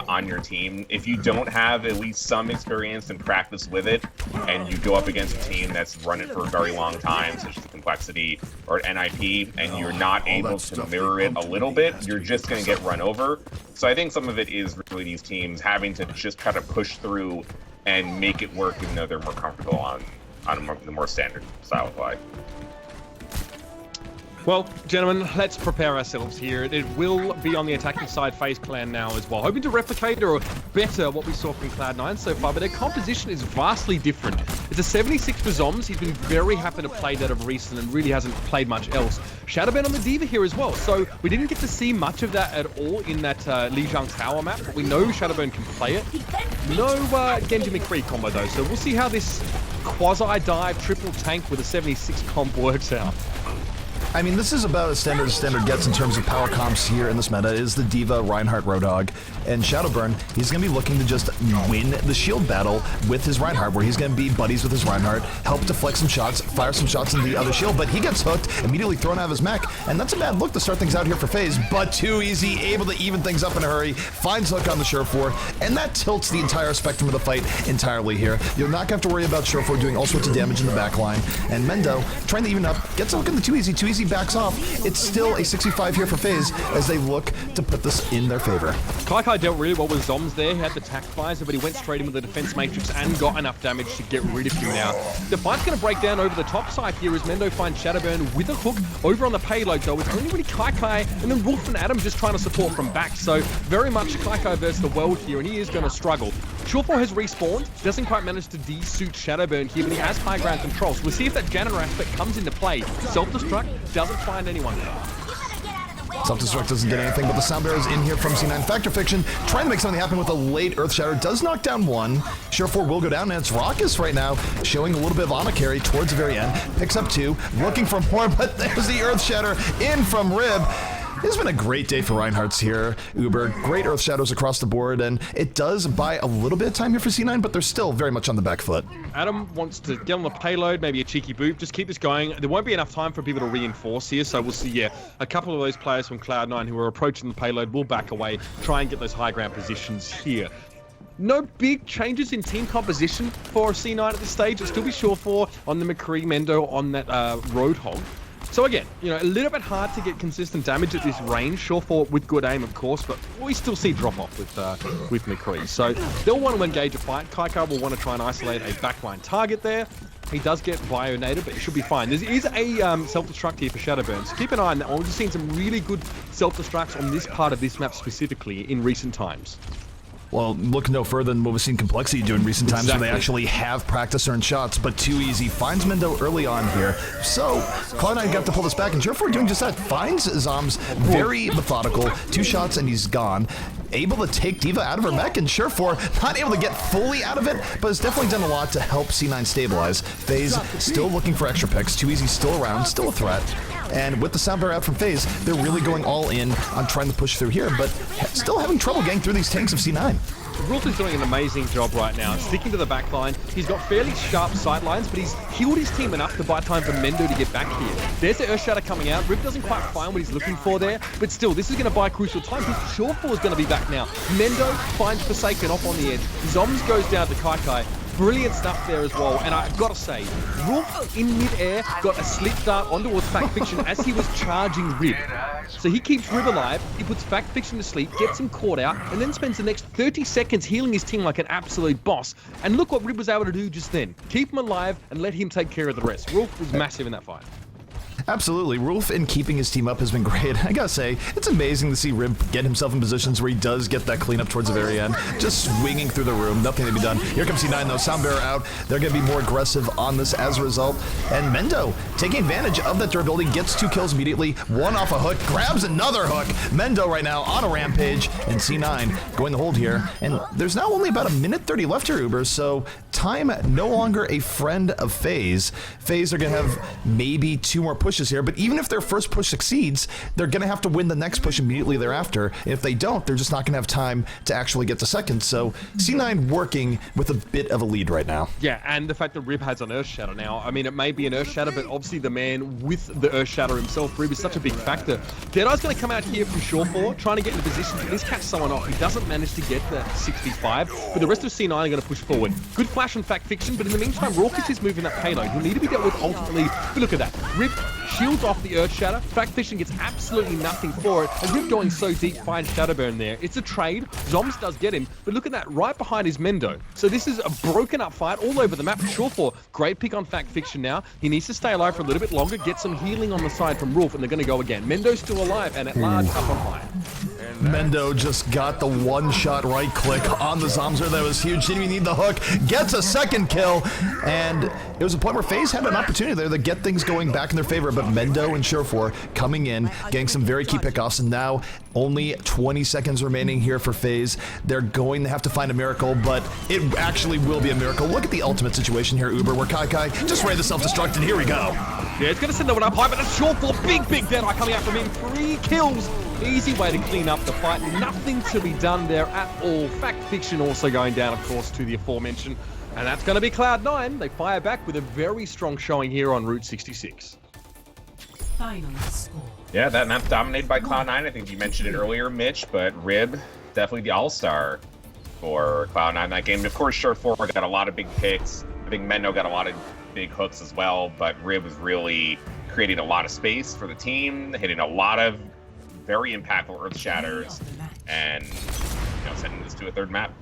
on your team. If you don't have at least some experience and practice with it, and you go up against a team that's run it for a very long time, such as Complexity or NIP, and you're not able to mirror it a little bit, you're just going to get run over. So I think some of it is really these teams having to just try to push through and make it work, even though they're more comfortable on the more standard style of play. Well, gentlemen, let's prepare ourselves here. It will be on the attacking side FaZe clan now as well, hoping to replicate or better what we saw from Cloud9 so far, but their composition is vastly different. It's a 76 for Zoms. He's been very happy to play that of recent and really hasn't played much else. Shadowburn on the D.Va here as well, so we didn't get to see much of that at all in that Lijiang tower map, but we know Shadowburn can play it. No Genji McCree combo though, so we'll see how this quasi-dive triple tank with a 76 comp works out. I mean, this is about as standard gets in terms of power comps here in this meta, is the D.Va, Reinhardt, Roadhog, and Shadowburn. He's going to be looking to just win the shield battle with his Reinhardt, where he's going to be buddies with his Reinhardt, help deflect some shots, fire some shots in the other shield, but he gets hooked, immediately thrown out of his mech, and that's a bad look to start things out here for FaZe, but Too Easy, able to even things up in a hurry, finds hook on the Surefour, and that tilts the entire spectrum of the fight entirely here. You're not going to have to worry about Surefour doing all sorts of damage in the backline, and Mendo, trying to even up, gets a hook on the Too Easy. Too Easy backs off. It's still a 65 here for FaZe as they look to put this in their favor. Kai dealt really well with Zoms there. He had the tack visor, but he went straight in with the defense matrix and got enough damage to get rid of him now. The fight's going to break down over the top side here as Mendo finds Shadowburn with a hook over on the payload, though. It's only really Kai and then Wolf and Adam just trying to support from back. So very much Kai versus the world here, and he is going to struggle. Surefour has respawned, doesn't quite manage to de-suit Shadowburn here, but he has high ground control. So we'll see if that janitor aspect comes into play. Self-destruct doesn't find anyone. Self-destruct doesn't get anything, but the sound barrier is in here from C9. Factor Fiction trying to make something happen with a late Earth Shatter. Does knock down one. Surefour will go down, and it's Raucous right now, showing a little bit of Ana carry towards the very end. Picks up two, looking for more, but there's the Earth Shatter in from Rib. It's been a great day for Reinhardt's here, Uber. Great Earth Shadows across the board, and it does buy a little bit of time here for C9, but they're still very much on the back foot. Adam wants to get on the payload, maybe a cheeky boop, just keep this going. There won't be enough time for people to reinforce here, so we'll see, yeah, a couple of those players from Cloud9 who are approaching the payload will back away, try and get those high ground positions here. No big changes in team composition for C9 at this stage. It'll still be Sure4 on the McCree, Mendo on that Roadhog. So again, you know, a little bit hard to get consistent damage at this range. Sure4 with good aim, of course, but we still see drop-off with McCree. So they'll want to engage a fight. Kaikai will want to try and isolate a backline target there. He does get bionated, but it should be fine. There is a self-destruct here for Shadowburn, so keep an eye on that one. We've just seen some really good self-destructs on this part of this map specifically in recent times. Well, look no further than what we've seen Complexity do in recent times, where they actually have practice earned shots, but too easy. Finds Mendo early on here. So, Cloud9 got to pull this back, and Sure4 doing just that. Finds Zoms very methodical. 2 shots and he's gone. Able to take D.Va out of her mech, and Sure4 not able to get fully out of it, but has definitely done a lot to help C9 stabilize. FaZe still looking for extra picks. Too easy still around, still a threat. And with the sound barrier out from FaZe, they're really going all in on trying to push through here, but still having trouble getting through these tanks of C9. Rolf is doing an amazing job right now, sticking to the back line. He's got fairly sharp sight lines, but he's healed his team enough to buy time for Mendo to get back here. There's the Earth Shatter coming out. Rip doesn't quite find what he's looking for there, but still, this is going to buy crucial time because Sure4 is going to be back now. Mendo finds Forsaken off on the edge. Zoms goes down to Kaikai. Brilliant stuff there as well, and I've got to say, Rolf in mid-air got a slip dart on towards Fact Fiction as he was charging Rib. So he keeps Rib alive, he puts Fact Fiction to sleep, gets him caught out, and then spends the next 30 seconds healing his team like an absolute boss. And look what Rib was able to do just then. Keep him alive and let him take care of the rest. Rolf was massive in that fight. Absolutely. Rolf in keeping his team up has been great. I gotta say, it's amazing to see Rib get himself in positions where he does get that cleanup towards the very end. Just swinging through the room, nothing to be done. Here comes C9 though, sound barrier out. They're gonna be more aggressive on this as a result. And Mendo, taking advantage of that durability, gets 2 kills immediately. 1 off a hook, grabs another hook. Mendo right now on a rampage, and C9 going to hold here. And there's now only about 1:30 left here, Uber, so time no longer a friend of FaZe. FaZe are gonna have maybe 2 more pushes here, but even if their first push succeeds, they're gonna have to win the next push immediately thereafter. If they don't, they're just not gonna have time to actually get to second. So C9 working with a bit of a lead right now. Yeah, and the fact that Rib has an Earth Shatter now. I mean, it may be an Earth Shatter, but obviously the man with the Earth Shatter himself, Rib, is such a big factor. Deadeye's gonna come out here from Sure4, trying to get in a position to at least catch someone off. He doesn't manage to get the 65, but the rest of C9 are gonna push forward. Good flash on Fact Fiction, but in the meantime, Raucus is moving that payload. He'll need to be dealt with ultimately. But look at that. Rib shields off the Earth Shatter. Fact Fiction gets absolutely nothing for it. And Rib going so deep finds Shadowburn there. It's a trade. Zoms does get him, but look at that. Right behind is Mendo. So this is a broken up fight all over the map. Sure4, great pick on Fact Fiction now. He needs to stay alive for a little bit longer, get some healing on the side from Rolf, and they're going to go again. Mendo's still alive and at large up on high. Mendo just got the 1-shot right click on the Zomzer. That was huge. Didn't even need the hook. Gets a second kill. And it was a point where FaZe had an opportunity there to get things going back in their favor. But Mendo and Sure4 coming in, getting some very key pickoffs. And now only 20 seconds remaining here for FaZe. They're going to have to find a miracle, but it actually will be a miracle. Look at the ultimate situation here, Uber, where Kaikai just ran the self-destruct, and here we go. Yeah, it's going to send that one up high, but that's Sure4. Big Deadeye coming out from him. 3 kills. Easy way to clean up the fight. Nothing to be done there at all. Fact Fiction also going down, of course, to the aforementioned. And that's going to be Cloud9. They fire back with a very strong showing here on Route 66. Final score. Yeah, that map dominated by Cloud9. I think you mentioned it earlier, Mitch, but Rib, definitely the all-star for Cloud9 in that game. And of course, Sure4 got a lot of big picks. I think Mendo got a lot of big hooks as well, but Rib was really creating a lot of space for the team, hitting a lot of very impactful Earth Shatters, and sending this to a 3rd map.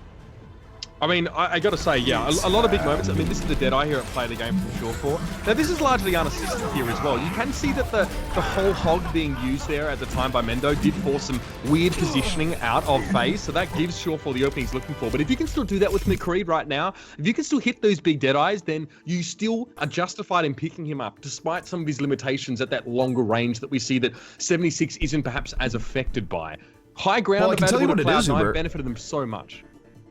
I mean, I got to say, yeah, a lot of big moments. I mean, this is the Deadeye here at Play the Game from Sure4. Now, this is largely unassisted here as well. You can see that the whole hog being used there at the time by Mendo did force some weird positioning out of FaZe, so that gives Sure4 the opening he's looking for. But if you can still do that with McCree right now, if you can still hit those big Deadeyes, then you still are justified in picking him up, despite some of his limitations at that longer range that we see that 76 isn't perhaps as affected by. High ground available to Cloud9 benefited them so much.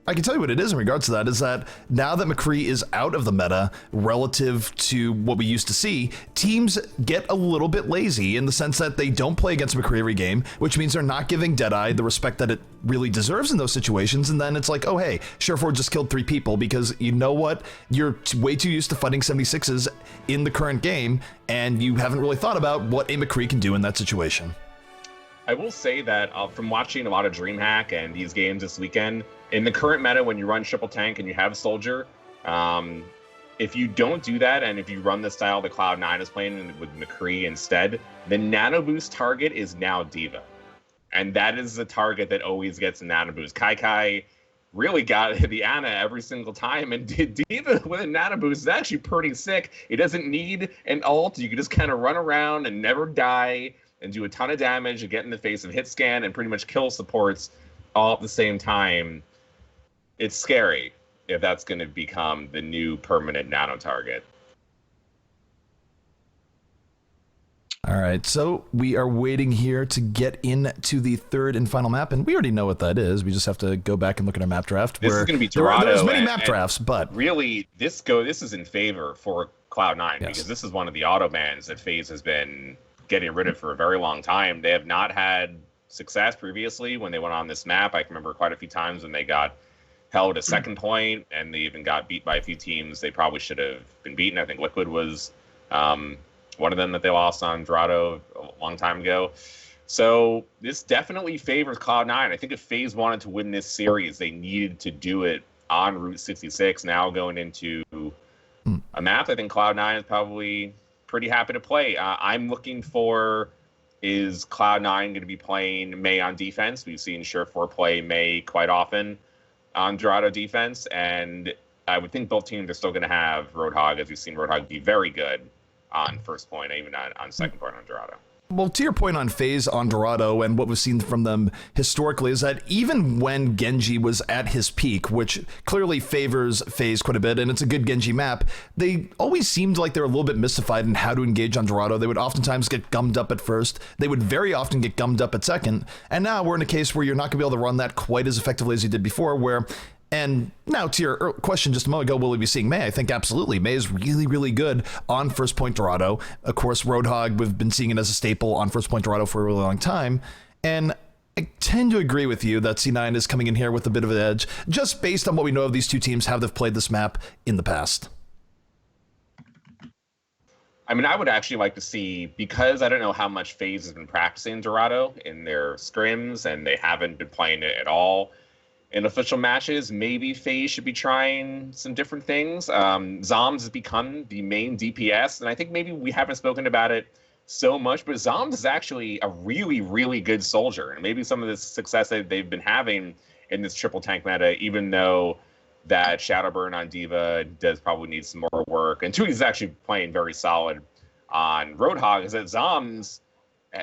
I can tell you what it is in regards to that, is that now that McCree is out of the meta relative to what we used to see, teams get a little bit lazy in the sense that they don't play against McCree every game, which means they're not giving Deadeye the respect that it really deserves in those situations. And then it's like, oh, hey, Sure4 just killed 3 people because you know what? You're way too used to fighting 76s in the current game, and you haven't really thought about what a McCree can do in that situation. I will say that from watching a lot of DreamHack and these games this weekend, in the current meta, when you run triple tank and you have Soldier, if you don't do that, and if you run the style that Cloud9 is playing with McCree instead, the Nano Boost target is now D.Va. And that is the target that always gets a Nano Boost. Kai really got the Ana every single time, and D.Va with a Nano Boost is actually pretty sick. It doesn't need an ult. You can just kind of run around and never die and do a ton of damage and get in the face of hit scan and pretty much kill supports all at the same time. It's scary if that's going to become the new permanent nano target. All right, so we are waiting here to get into the third and final map, and we already know what that is. We just have to go back and look at our map draft. This is going to be Dorado. There's many map drafts, but really, this is in favor for Cloud9 because this is one of the auto bans that FaZe has been getting rid of for a very long time. They have not had success previously when they went on this map. I can remember quite a few times when they got held a second point, and they even got beat by a few teams they probably should have been beaten. I think Liquid was one of them that they lost on Dorado a long time ago. So this definitely favors Cloud9. I think if FaZe wanted to win this series, they needed to do it on Route 66. Now going into a map, I think Cloud9 is probably pretty happy to play. I'm looking for, is Cloud9 going to be playing Mei on defense? We've seen Surefour play Mei quite often on Dorado defense, and I would think both teams are still going to have Roadhog, as we've seen Roadhog be very good on first point, even on second point on Dorado. Well, to your point on FaZe on Dorado and what we've seen from them historically is that even when Genji was at his peak, which clearly favors FaZe quite a bit, and it's a good Genji map, they always seemed like they were a little bit mystified in how to engage on Dorado. They would oftentimes get gummed up at first. They would very often get gummed up at second. And now we're in a case where you're not going to be able to run that quite as effectively as you did before, where... And now to your question just a moment ago, will we be seeing Mei? I think absolutely. Mei is really, really good on first point Dorado. Of course, Roadhog, we've been seeing it as a staple on first point Dorado for a really long time. And I tend to agree with you that C9 is coming in here with a bit of an edge, just based on what we know of these two teams, how they've played this map in the past. I mean, I would actually like to see, because I don't know how much FaZe has been practicing Dorado in their scrims, and they haven't been playing it at all in official matches, maybe FaZe should be trying some different things. Zoms has become the main DPS, and I think maybe we haven't spoken about it so much, but Zoms is actually a really, really good soldier. And maybe some of the success that they've been having in this triple tank meta, even though that Shadowburn on D.Va does probably need some more work. And Tui's actually playing very solid on Roadhog, is that Zoms,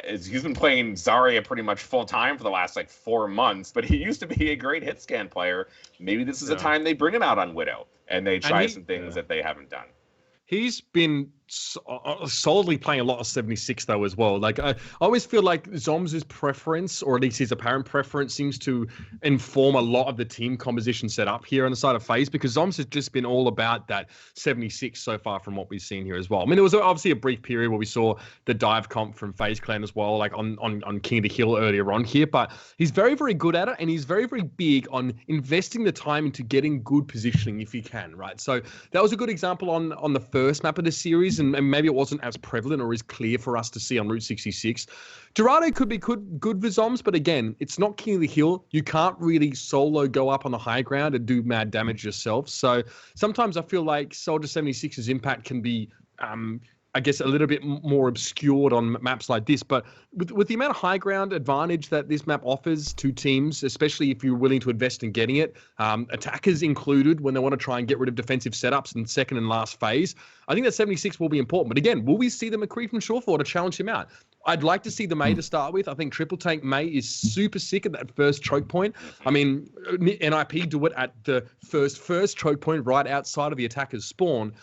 he's been playing Zarya pretty much full time for the last 4 months, but he used to be a great hit scan player. Maybe this is a time they bring him out on Widow and they try some things that they haven't done. He's been solidly playing a lot of 76 though as well. I always feel like Zoms' preference, or at least his apparent preference, seems to inform a lot of the team composition set up here on the side of FaZe, because Zoms has just been all about that 76 so far from what we've seen here as well. I mean, there was obviously a brief period where we saw the dive comp from FaZe Clan as well, on King of the Hill earlier on here, but he's very, very good at it, and he's very, very big on investing the time into getting good positioning if he can, right? So that was a good example on the first map of the series, and maybe it wasn't as prevalent or as clear for us to see on Route 66. Dorado could be good with Zoms, but again, it's not King of the Hill. You can't really solo go up on the high ground and do mad damage yourself. So sometimes I feel like Soldier 76's impact can be I guess, a little bit more obscured on maps like this. But with the amount of high ground advantage that this map offers to teams, especially if you're willing to invest in getting it, attackers included when they want to try and get rid of defensive setups in second and last phase, I think that 76 will be important. But again, will we see the McCree from Surefour to challenge him out? I'd like to see the Mei to start with. I think Triple Tank Mei is super sick at that first choke point. I mean, NIP do it at the first choke point right outside of the attacker's spawn.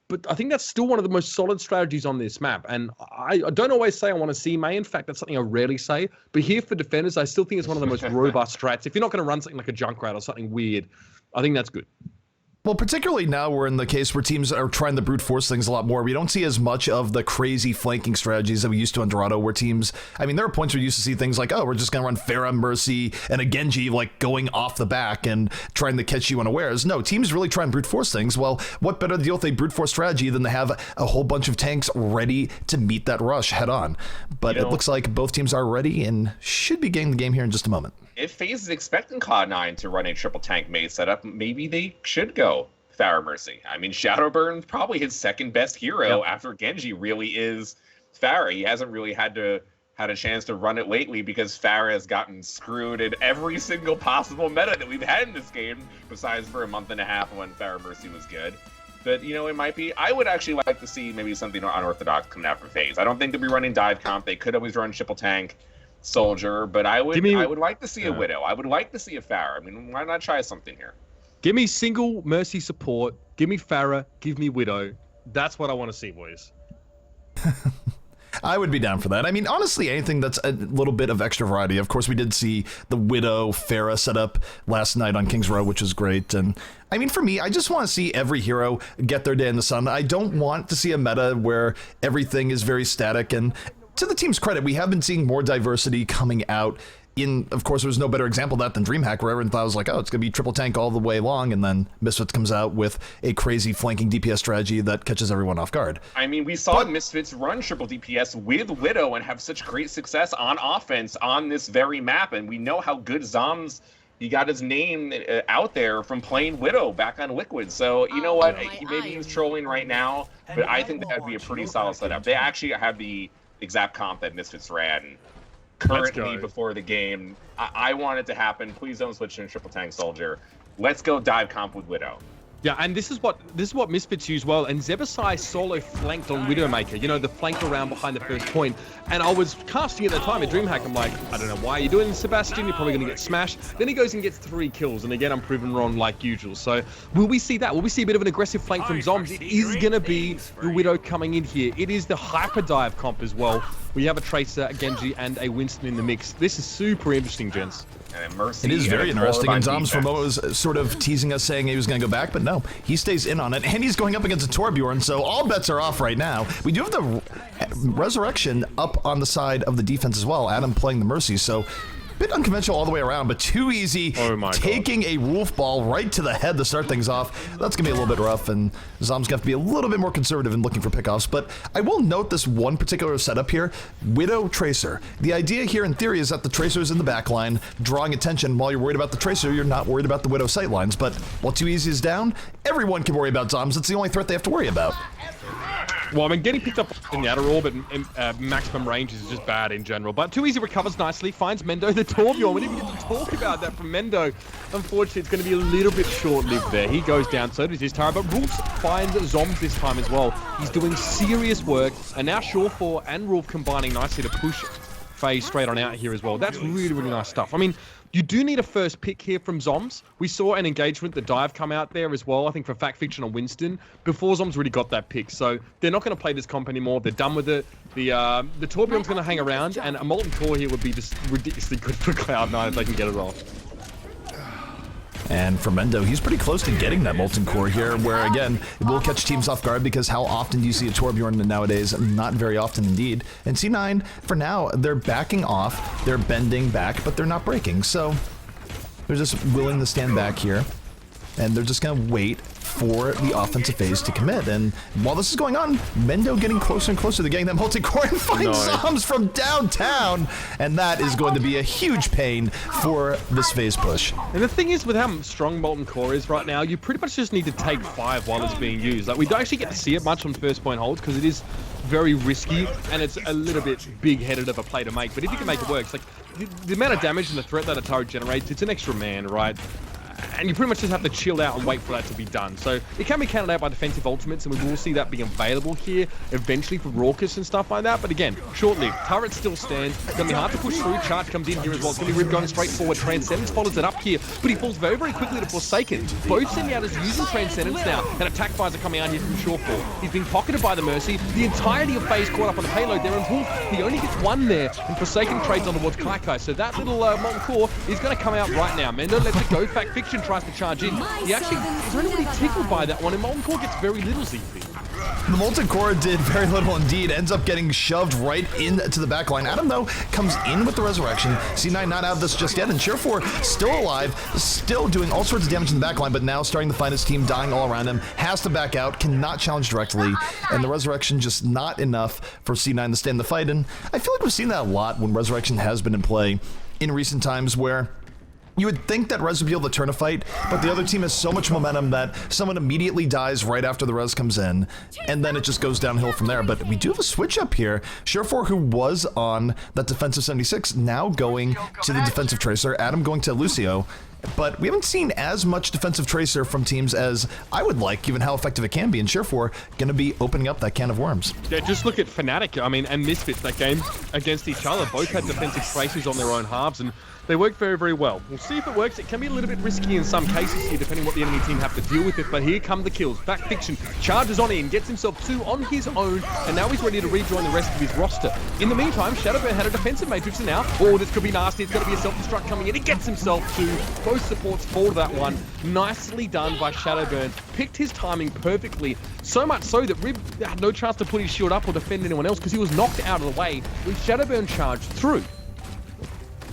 But I think that's still one of the most solid strategies on this map. And I don't always say I want to see Mei. In fact, that's something I rarely say. But here for defenders, I still think it's one of the most robust strats. If you're not going to run something like a Junkrat or something weird, I think that's good. Well, particularly now we're in the case where teams are trying to brute force things a lot more. We don't see as much of the crazy flanking strategies that we used to on Dorado, where teams, I mean, there are points where you used to see things like, oh, we're just going to run Pharah, Mercy, and a Genji like going off the back and trying to catch you unawares. No, teams really try and brute force things. Well, what better deal with a brute force strategy than to have a whole bunch of tanks ready to meet that rush head on? But it looks like both teams are ready and should be getting the game here in just a moment. If FaZe is expecting Cloud9 to run a triple tank maze setup, maybe they should go Pharah Mercy. I mean, Shadowburn's probably his second best hero after Genji really is Pharah. He hasn't really had a chance to run it lately because Pharah has gotten screwed in every single possible meta that we've had in this game, besides for a month and a half when Pharah Mercy was good. But, you know, it might be... I would actually like to see maybe something unorthodox coming out from FaZe. I don't think they'll be running dive comp. They could always run triple tank Soldier, but I would like to see a Widow. I would like to see a Pharah. I mean, why not try something here? Give me single Mercy support. Give me Pharah. Give me Widow. That's what I want to see, boys. I would be down for that. I mean, honestly, anything that's a little bit of extra variety. Of course, we did see the Widow Pharah setup last night on King's Row, which was great. And I mean, for me, I just want to see every hero get their day in the sun. I don't want to see a meta where everything is very static. And to the team's credit, we have been seeing more diversity coming out. Of course, there was no better example of that than DreamHack, where everyone thought it was like, oh, it's going to be triple tank all the way long, and then Misfits comes out with a crazy flanking DPS strategy that catches everyone off guard. I mean, we saw Misfits run triple DPS with Widow and have such great success on offense on this very map, and we know how good Zoms, he got his name out there from playing Widow back on Liquid. So, you know what, maybe he's trolling right now, but I think that would be a pretty solid setup. They actually have the exact comp that Misfits ran currently before the game. I want it to happen. Please don't switch to triple tank Soldier. Let's go dive comp with Widow. Yeah, and this is what Misfits use well, and Zebasai solo flanked on Widowmaker, you know, the flank around behind the first point, and I was casting at the time at DreamHack. I'm like, I don't know why you're doing this, Sebastian, you're probably going to get smashed. Then he goes and gets 3 kills, and again, I'm proven wrong like usual. So, will we see that? Will we see a bit of an aggressive flank from Zoms? It is going to be the Widow coming in here. It is the hyper dive comp as well. We have a Tracer, a Genji, and a Winston in the mix. This is super interesting, gents. And Mercy, it is very interesting, and Zoms for a moment was sort of teasing us, saying he was going to go back, but no, he stays in on it, and he's going up against a Torbjorn, so all bets are off right now. We do have the Resurrection up on the side of the defense as well, Adam playing the Mercy, so bit unconventional all the way around, but too easy. Taking a Wolf Ball right to the head to start things off. That's going to be a little bit rough, and Zom's going to have to be a little bit more conservative in looking for pickoffs. But I will note this one particular setup here, Widow Tracer. The idea here in theory is that the Tracer is in the back line, drawing attention. While you're worried about the Tracer, you're not worried about the Widow sight lines. But while Too Easy is down, everyone can worry about Zoms. It's the only threat they have to worry about. Well, I mean, getting picked up in the outer orb at maximum range is just bad in general. But Too Easy recovers nicely, finds Mendo the Torbjorn. We didn't even get to talk about that from Mendo. Unfortunately, it's going to be a little bit short-lived there. He goes down, so does his Tara. But Rolf finds Zoms this time as well. He's doing serious work. And now Shawfall and Rolf combining nicely to push FaZe straight on out here as well. That's really, really nice stuff. I mean, you do need a first pick here from Zoms. We saw an engagement, the dive come out there as well, I think for Fact Fiction on Winston, before Zoms really got that pick. So they're not going to play this comp anymore. They're done with it. The Torbjorn's going to hang around, and a Molten Core here would be just ridiculously good for Cloud9 if they can get it off. And for Mendo, he's pretty close to getting that Molten Core here, where, again, it will catch teams off guard, because how often do you see a Torbjorn nowadays? Not very often indeed. And C9, for now, they're backing off, they're bending back, but they're not breaking. So they're just willing to stand back here, and they're just going to wait for the offensive phase to commit. And while this is going on, Mendo getting closer and closer to getting that multi-core and finds Zoms from downtown, and that is going to be a huge pain for this phase push. And the thing is, with how strong Molten Core is right now, you pretty much just need to take 5 while it's being used. Like, we don't actually get to see it much on first point holds, because it is very risky, and it's a little bit big-headed of a play to make. But if you can make it work, it's like the amount of damage and the threat that a turret generates, it's an extra man, right? And you pretty much just have to chill out and wait for that to be done. So it can be counted out by defensive ultimates, and we will see that be available here eventually for Raucus and stuff like that. But again, short-lived. Turret still stands. It's going to be hard to push through. Charge comes in here as well. It's going to be Rib going straight forward. Transcendence follows it up here, but he falls very, very quickly to Forsaken. Both Zenyatta's using Transcendence now, and attack fires are coming out here from Shawfall. He's being pocketed by the Mercy. The entirety of FaZe caught up on the payload there, and Wolf, he only gets 1 there, and Forsaken trades on towards Kai. So that little Molten Core is going to come out right now. Mendo lets it go. Fact Fiction Fiction tries to charge in. He actually is only really tickled by that one, and Molten Core gets very little ZP. The Molten Core did very little indeed, ends up getting shoved right into the backline. Adam, though, comes in with the Resurrection. C9 not out of this just yet, and Cheer4 still alive, still doing all sorts of damage in the backline, but now starting to find his team dying all around him. Has to back out, cannot challenge directly, and the Resurrection just not enough for C9 to stay in the fight. And I feel like we've seen that a lot when Resurrection has been in play in recent times, where you would think that Res would be able to turn a fight, but the other team has so much momentum that someone immediately dies right after the Res comes in, and then it just goes downhill from there. But we do have a switch up here. Cheer4, who was on that defensive 76, now going to the defensive Tracer. Adam going to Lucio. But we haven't seen as much defensive Tracer from teams as I would like, given how effective it can be. And Cheer4 going to be opening up that can of worms. Yeah, just look at Fnatic, and Misfits, that game against each other. Both had defensive Tracers on their own halves, and they work very, very well. We'll see if it works. It can be a little bit risky in some cases here, depending what the enemy team have to deal with it. But here come the kills. Back Fiction charges on in, gets himself 2 on his own, and now he's ready to rejoin the rest of his roster. In the meantime, Shadowburn had a defensive matrix, and now, oh, this could be nasty. It's going to be a self-destruct coming in. He gets himself 2. Both supports fall to that one. Nicely done by Shadowburn. Picked his timing perfectly. So much so that Rib had no chance to put his shield up or defend anyone else because he was knocked out of the way when Shadowburn charged through.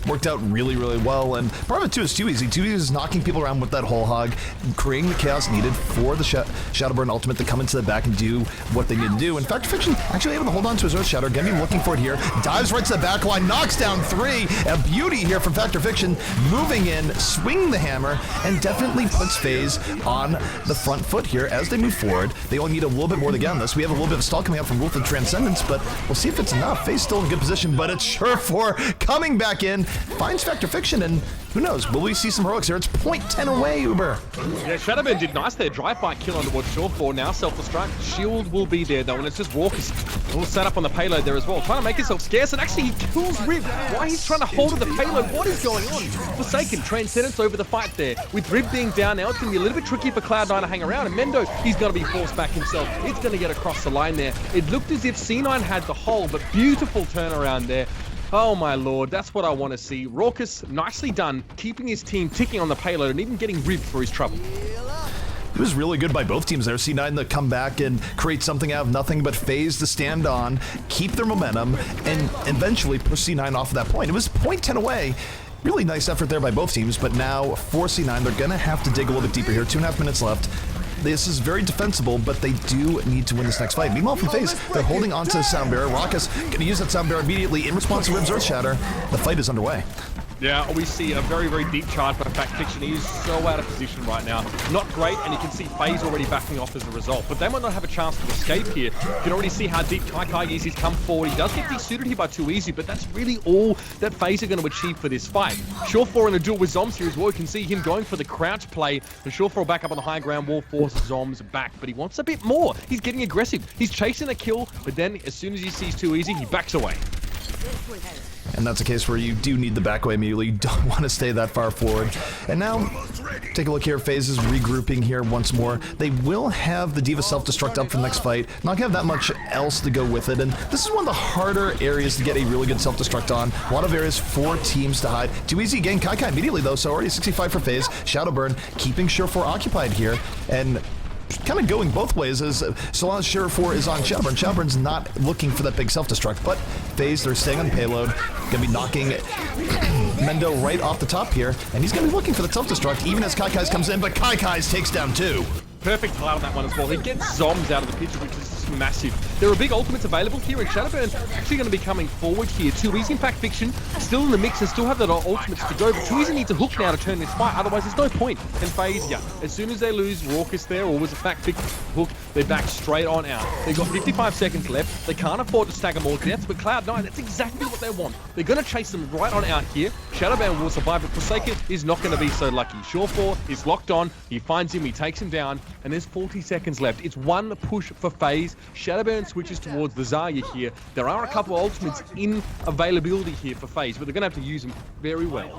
Worked out really, really well, and part of it too is too easy. Too easy is knocking people around with that whole hog, creating the chaos needed for the Shadowburn ultimate to come into the back and do what they need to do. In fact, Fiction actually able to hold on to his Earth Shatter, getting him looking for it here, dives right to the back line, knocks down 3, a beauty here from Factor Fiction, moving in, swinging the hammer, and definitely puts FaZe on the front foot here as they move forward. They only need a little bit more to get on this. We have a little bit of stall coming up from Wolf of Transcendence, but we'll see if it's enough. FaZe still in a good position, but it's Cheer4 coming back in, finds Factor Fiction, and who knows, will we see some heroics here? It's 0.10 away, Uber. Yeah, Shadowburn did nice there. Drive-by kill on towards Cheer4. Now self-destruct. Shield will be there, though, and it's just Raucus all set up on the payload there as well. Trying to make himself scarce, and actually he kills Rib. Why he's trying to hold the payload? What is going on? Forsaken, Transcendence over the fight there. With Rib being down now, it's going to be a little bit tricky for Cloud9 to hang around, and Mendo, he's going to be forced back himself. It's going to get across the line there. It looked as if C9 had the hole, but beautiful turnaround there. Oh my lord, that's what I want to see. Raucus, nicely done, keeping his team ticking on the payload and even getting Rib for his trouble. It was really good by both teams there. C9 to come back and create something out of nothing, but FaZe to stand on, keep their momentum, and eventually push C9 off of that point. It was 0.10 away. Really nice effort there by both teams, but now for C9, they're going to have to dig a little bit deeper here. 2.5 minutes left. This is very defensible, but they do need to win this next fight. Meanwhile, from FaZe, they're holding on to the Sound Bearer. Raucus going to use that Sound Bearer immediately in response to Rib's Earth Shatter. The fight is underway. Yeah, we see a very, very deep charge by Fact Fiction. He is so out of position right now. Not great, and you can see FaZe already backing off as a result. But they might not have a chance to escape here. You can already see how deep Kai is. He's come forward. He does get desuited here by Too Easy, but that's really all that FaZe are going to achieve for this fight. Cheer4 in a duel with Zoms here as well. You can see him going for the crouch play. And Cheer4 back up on the high ground wall, forces Zoms back. But he wants a bit more. He's getting aggressive. He's chasing a kill, but then as soon as he sees Too Easy, he backs away. And that's a case where you do need the back away immediately. You don't want to stay that far forward. And now, take a look here. FaZe is regrouping here once more. They will have the D.Va self-destruct up for the next fight. Not going to have that much else to go with it. And this is one of the harder areas to get a really good self-destruct on. A lot of areas for teams to hide. Too Easy getting Kai immediately, though. So already 65 for FaZe. Shadowburn keeping Cheer4 occupied here. And kind of going both ways, as so long as Cheer4 is on Shadowburn. Shadowburn's not looking for that big self-destruct, but FaZe, they're staying on payload. Gonna be knocking Mendo right off the top here, and he's gonna be looking for the self-destruct even as Kai comes in, but Kai takes down 2. Perfect play on that one as well. He gets Zoms out of the picture, which is just massive. There are big ultimates available here, and Shadowburn actually going to be coming forward here. Too Easy, in fact, Fiction still in the mix and still have that ultimates to go, but Too Easy needs a hook now to turn this fight, otherwise there's no point. And FaZe, yeah, as soon as they lose Raucus there, or was a fact Fiction hook, they back straight on out. They've got 55 seconds left. They can't afford to stagger more deaths, but Cloud9, that's exactly what they want. They're going to chase them right on out here. Shadowburn will survive, but Forsaken is not going to be so lucky. Cheer4 is locked on. He finds him, he takes him down, and there's 40 seconds left. It's one push for FaZe. Shadowburn and switches towards the Zarya here. There are a couple ultimates in availability here for FaZe, but they're going to have to use them very well.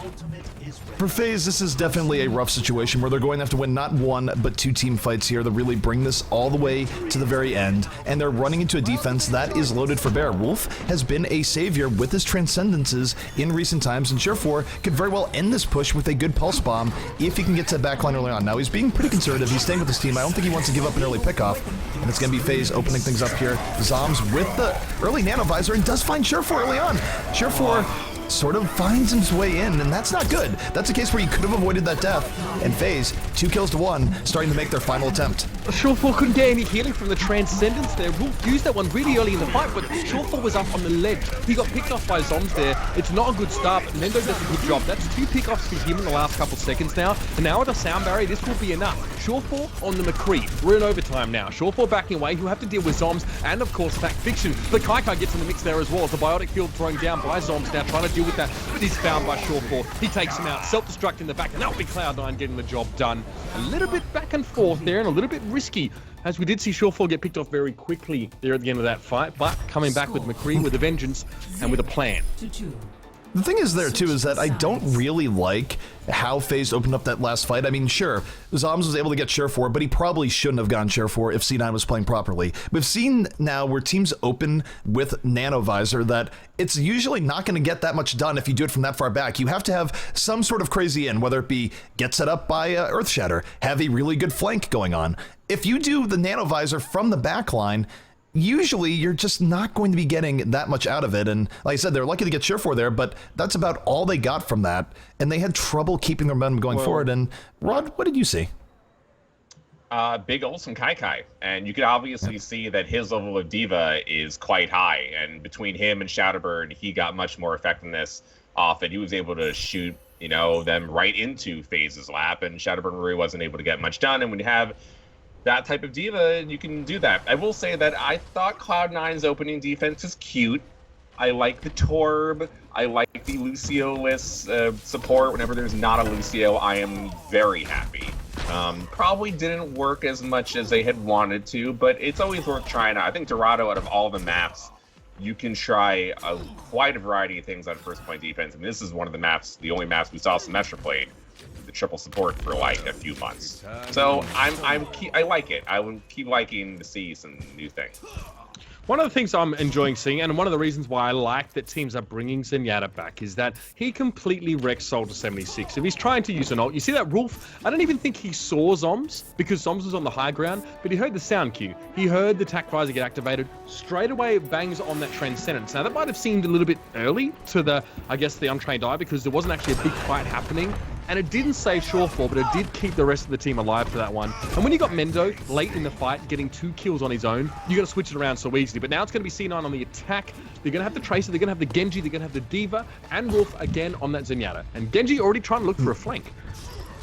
For FaZe, this is definitely a rough situation where they're going to have to win not one, but 2 team fights here to really bring this all the way to the very end, and they're running into a defense that is loaded for bear. Wolf has been a savior with his transcendences in recent times, and Surefour could very well end this push with a good pulse bomb if he can get to the backline early on. Now, he's being pretty conservative. He's staying with his team. I don't think he wants to give up an early pickoff, and it's going to be FaZe opening things up here. Zoms with the early nano visor and does find Surefour early on. Surefour sort of finds his way in, and that's not good. That's a case where you could have avoided that death. And FaZe, 2 kills to 1, starting to make their final attempt. Surefour couldn't get any healing from the Transcendence there. Wolf used that one really early in the fight, but Surefour was up on the ledge. He got picked off by Zoms there. It's not a good start, but Mendo does a good job. That's 2 pickoffs for him in the last couple seconds now. And now with the sound barrier, this will be enough. Surefour on the McCree. We're in overtime now. Surefour backing away. He'll have to deal with Zoms and, of course, Fact Fiction. But Kaikai gets in the mix there as well. The biotic field thrown down by Zoms now, trying to deal with that. But he's found by Surefour. He takes him out. Self-destruct in the back, and that'll be Cloud9 getting the job done. A little bit back and forth there, and a little bit risky, as we did see Surefour get picked off very quickly there at the end of that fight, but coming back with McCree with a vengeance and with a plan. The thing is there, too, is that I don't really like how FaZe opened up that last fight. I mean, sure, Zoms was able to get Surefour, but he probably shouldn't have gone Surefour if C9 was playing properly. We've seen now where teams open with Nano Visor that it's usually not going to get that much done if you do it from that far back. You have to have some sort of crazy in, whether it be get set up by Earthshatter, have a really good flank going on. If you do the Nano Visor from the back line, usually you're just not going to be getting that much out of it. And like I said, they're lucky to get Surefour there, but that's about all they got from that. And they had trouble keeping their momentum going forward. And Rod, what did you see? Big ults from Kaikai. And you can obviously see that his level of diva is quite high. And between him and Shadowbird, he got much more effectiveness off it. He was able to shoot, you know, them right into FaZe's lap. And Shadowbird really wasn't able to get much done. And when you have that type of diva, you can do that. I will say that I thought Cloud9's opening defense is cute. I like the Torb. I like the Lucio-less support. Whenever there's not a Lucio, I am very happy. Probably didn't work as much as they had wanted to, but it's always worth trying out. I think Dorado, out of all the maps, you can try quite a variety of things on first point defense. I mean, this is one of the maps, the only maps we saw Semester played the triple support for like a few months. So I like it. I will keep liking to see some new things. One of the things I'm enjoying seeing, and one of the reasons why I like that teams are bringing Zenyatta back, is that he completely wrecks Soldier 76. If he's trying to use an ult, you see that Rolf, I don't even think he saw Zoms, because Zoms was on the high ground, but he heard the sound cue. He heard the tac visor get activated, straight away bangs on that Transcendence. Now that might have seemed a little bit early to the, I guess, the untrained eye, because there wasn't actually a big fight happening. And it didn't save Surefour, but it did keep the rest of the team alive for that one. And when you got Mendo late in the fight, getting 2 kills on his own, you got to switch it around so easily. But now it's going to be C9 on the attack. They're going to have the Tracer, they're going to have the Genji, they're going to have the Diva, and Wolf again on that Zenyatta. And Genji already trying to look for a flank.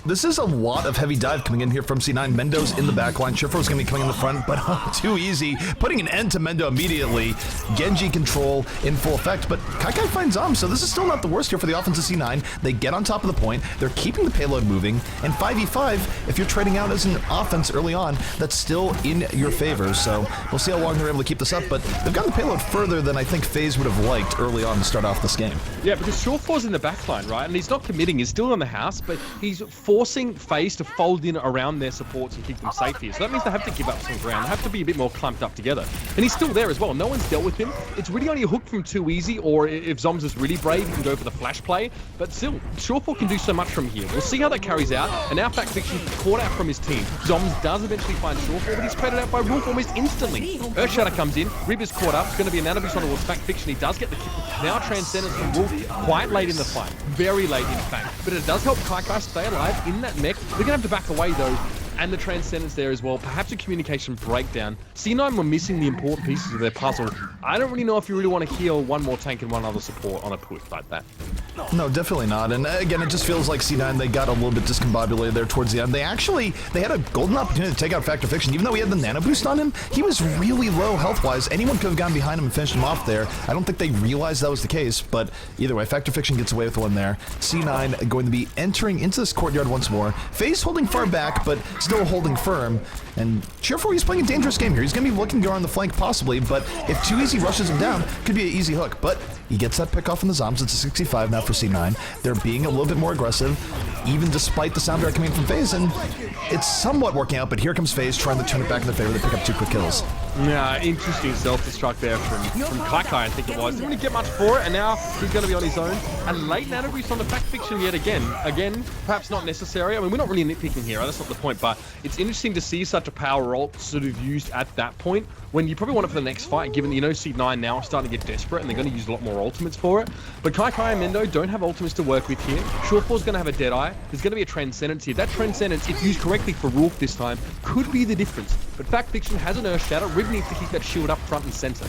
This is a lot of heavy dive coming in here from C9. Mendo's in the back line. Surefour's going to be coming in the front, but too easy. Putting an end to Mendo immediately. Genji control in full effect, but Kaikai finds Zom, so this is still not the worst here for the offense of C9. They get on top of the point. They're keeping the payload moving, and 5v5, if you're trading out as an offense early on, that's still in your favor, so we'll see how long they're able to keep this up, but they've gotten the payload further than I think FaZe would have liked early on to start off this game. Yeah, because Surefour's in the back line, right? And he's not committing. He's still on the house, but he's forcing FaZe to fold in around their supports and keep them safe here. So that means they have to give up some ground. They have to be a bit more clumped up together. And he's still there as well. No one's dealt with him. It's really only a hook from too easy, or if Zoms is really brave, he can go for the flash play. But still, Surefour can do so much from here. We'll see how that carries out. And now Fact Fiction caught out from his team. Zoms does eventually find Surefour, but he's traded out by Rolf almost instantly. Earthshatter comes in. Rib is caught up. It's going to be a nanoboost on towards Fact Fiction. He does get the kill. Now Transcendence from Rolf quite late in the fight. Very late, in fact. But it does help Kaikai stay alive in that mech. They're going to have to back away, though. And the Transcendence there as well. Perhaps a communication breakdown. C9 were missing the important pieces of their puzzle. I don't really know if you really want to heal one more tank and one other support on a push like that. No, definitely not. And again, it just feels like C9, they got a little bit discombobulated there towards the end. They had a golden opportunity to take out Factor Fiction. Even though he had the nano boost on him, he was really low health-wise. Anyone could have gone behind him and finished him off there. I don't think they realized that was the case, but either way, Factor Fiction gets away with one there. C9 going to be entering into this courtyard once more. FaZe holding far back, but still holding firm. And Cheerful, he's playing a dangerous game here. He's going to be looking to go on the flank possibly, but if Too Easy rushes him down, could be an easy hook. But he gets that pick off on the Zombs. It's a 65 now for C9. They're being a little bit more aggressive, even despite the sound direct coming from FaZe, and it's somewhat working out, but here comes FaZe trying to turn it back in their favor. They pick up 2 quick kills. Yeah, interesting self-destruct there from Kai, I think it was. Didn't really get much for it, and now he's going to be on his own. And late nano boost on the Fact Fiction yet again. Again, perhaps not necessary. I mean, we're not really nitpicking here, that's not the point, but it's interesting to see such a power ult sort of used at that point, when you probably want it for the next fight, given that you know C9 now are starting to get desperate, and they're going to use a lot more ultimates for it. But Kai and Mendo don't have ultimates to work with here. Shortfall's going to have a Deadeye. There's going to be a Transcendence here. That Transcendence, if used correctly for Rourke this time, could be the difference. But Fact Fiction has an Earth Shatter. Rib needs to keep that shield up front and center.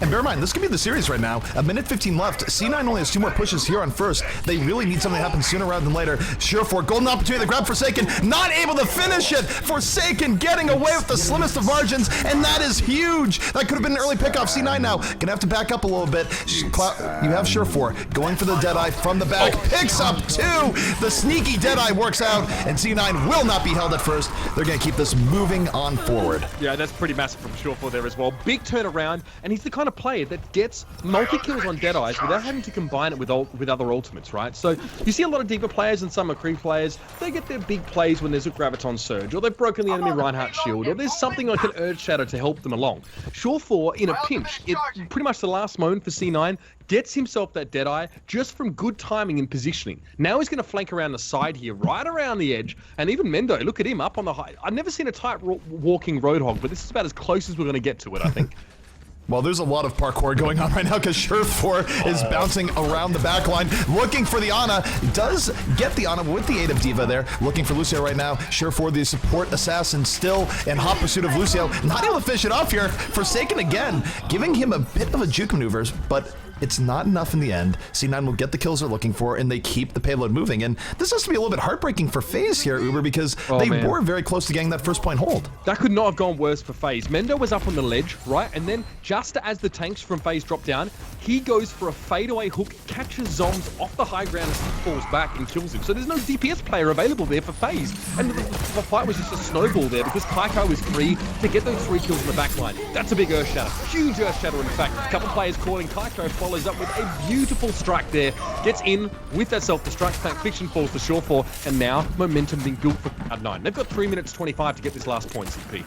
And bear in mind, this could be the series right now. A minute 15 left. C9 only has 2 more pushes here on first. They really need something to happen sooner rather than later. Surefour, golden opportunity to grab Forsaken. Not able to finish it. Forsaken getting away with the slimmest of margins, and that is huge. That could have been an early pickoff. C9 now gonna have to back up a little bit. You have Surefour going for the Deadeye from the back. Picks up 2. The sneaky Deadeye works out, and C9 will not be held at first. They're gonna keep this moving on forward. Yeah, that's pretty massive from Surefour there as well. Big turnaround, and he's the kind of player that gets multi-kills on Deadeyes without having to combine it with other ultimates, right? So you see a lot of deeper players and some McCree players, they get their big plays when there's a Graviton Surge, or they've broken the enemy Reinhardt shield, or there's something like an Urge Shadow to help them along. Surefour, in a pinch, pretty much the last moment for C9, gets himself that Deadeye just from good timing and positioning. Now he's going to flank around the side here, right around the edge, and even Mendo, look at him up on the high. I've never seen a tight walking Roadhog, but this is about as close as we're going to get to it, I think. Well, there's a lot of parkour going on right now because Surefour is bouncing around the back line, looking for the Ana. Does get the Ana with the aid of D.Va there, looking for Lucio right now. Surefour, the support assassin, still in hot pursuit of Lucio. Not able to finish it off here. Forsaken again, giving him a bit of a juke maneuvers, but it's not enough in the end. C9 will get the kills they're looking for, and they keep the payload moving. And this has to be a little bit heartbreaking for FaZe here, Uber, because they were very close to getting that first point hold. That could not have gone worse for FaZe. Mendo was up on the ledge, right? And then just as the tanks from FaZe drop down, he goes for a fadeaway hook, catches Zombs off the high ground as he falls back and kills him. So there's no DPS player available there for FaZe. And the fight was just a snowball there because Kaiko was free to get those 3 kills in the back line. That's a big Earth Shatter. Huge Earth Shatter, in fact. A couple players calling. Kaiko follows up with a beautiful strike there. Gets in with that self-destruct. Fact Fiction falls to Surefour, and now momentum being built for Cloud9. They've got 3 minutes 25 to get this last point, CP.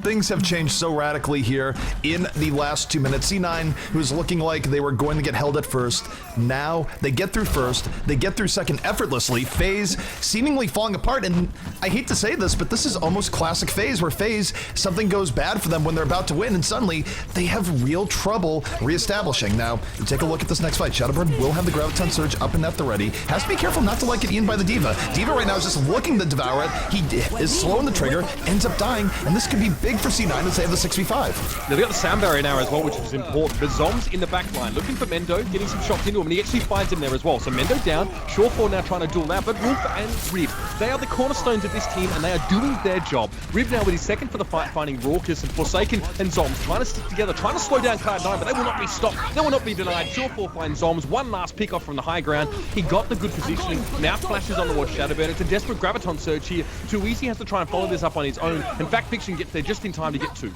Things have changed so radically here in the last 2 minutes. C9, who's looking like they were going to get held at first, now they get through first, they get through second effortlessly. FaZe seemingly falling apart, and I hate to say this, but this is almost classic FaZe, where FaZe, something goes bad for them when they're about to win, and suddenly they have real trouble reestablishing. Now, you take a look at this next fight. Shadowburn will have the Graviton Surge up and at the ready. Has to be careful not to get eaten by the D.Va. D.Va right now is just looking to devour it. He is slowing the trigger, ends up dying, and this could be big for C9 to save the 6v5. They've got the sound barrier now as well, which is important. But Zombs in the back line, looking for Mendo, getting some shots into him, and he actually finds him there as well. So Mendo down, Surefour now trying to duel that, but Wolf and Rib, they are the cornerstones of this team, and they are doing their job. Rib now with his second for the fight, finding Raucus and Forsaken and Zombs, trying to stick together, trying to slow down Cloud9, but they will not be stopped. They will not be denied. Surefour finds Zombs, one last pick off from the high ground. He got the good positioning, now flashes on towards Shadowburn. It's a desperate Graviton Surge here. Too Easy has to try and follow this up on his own, and Fact Fiction gets there just in time to get 2.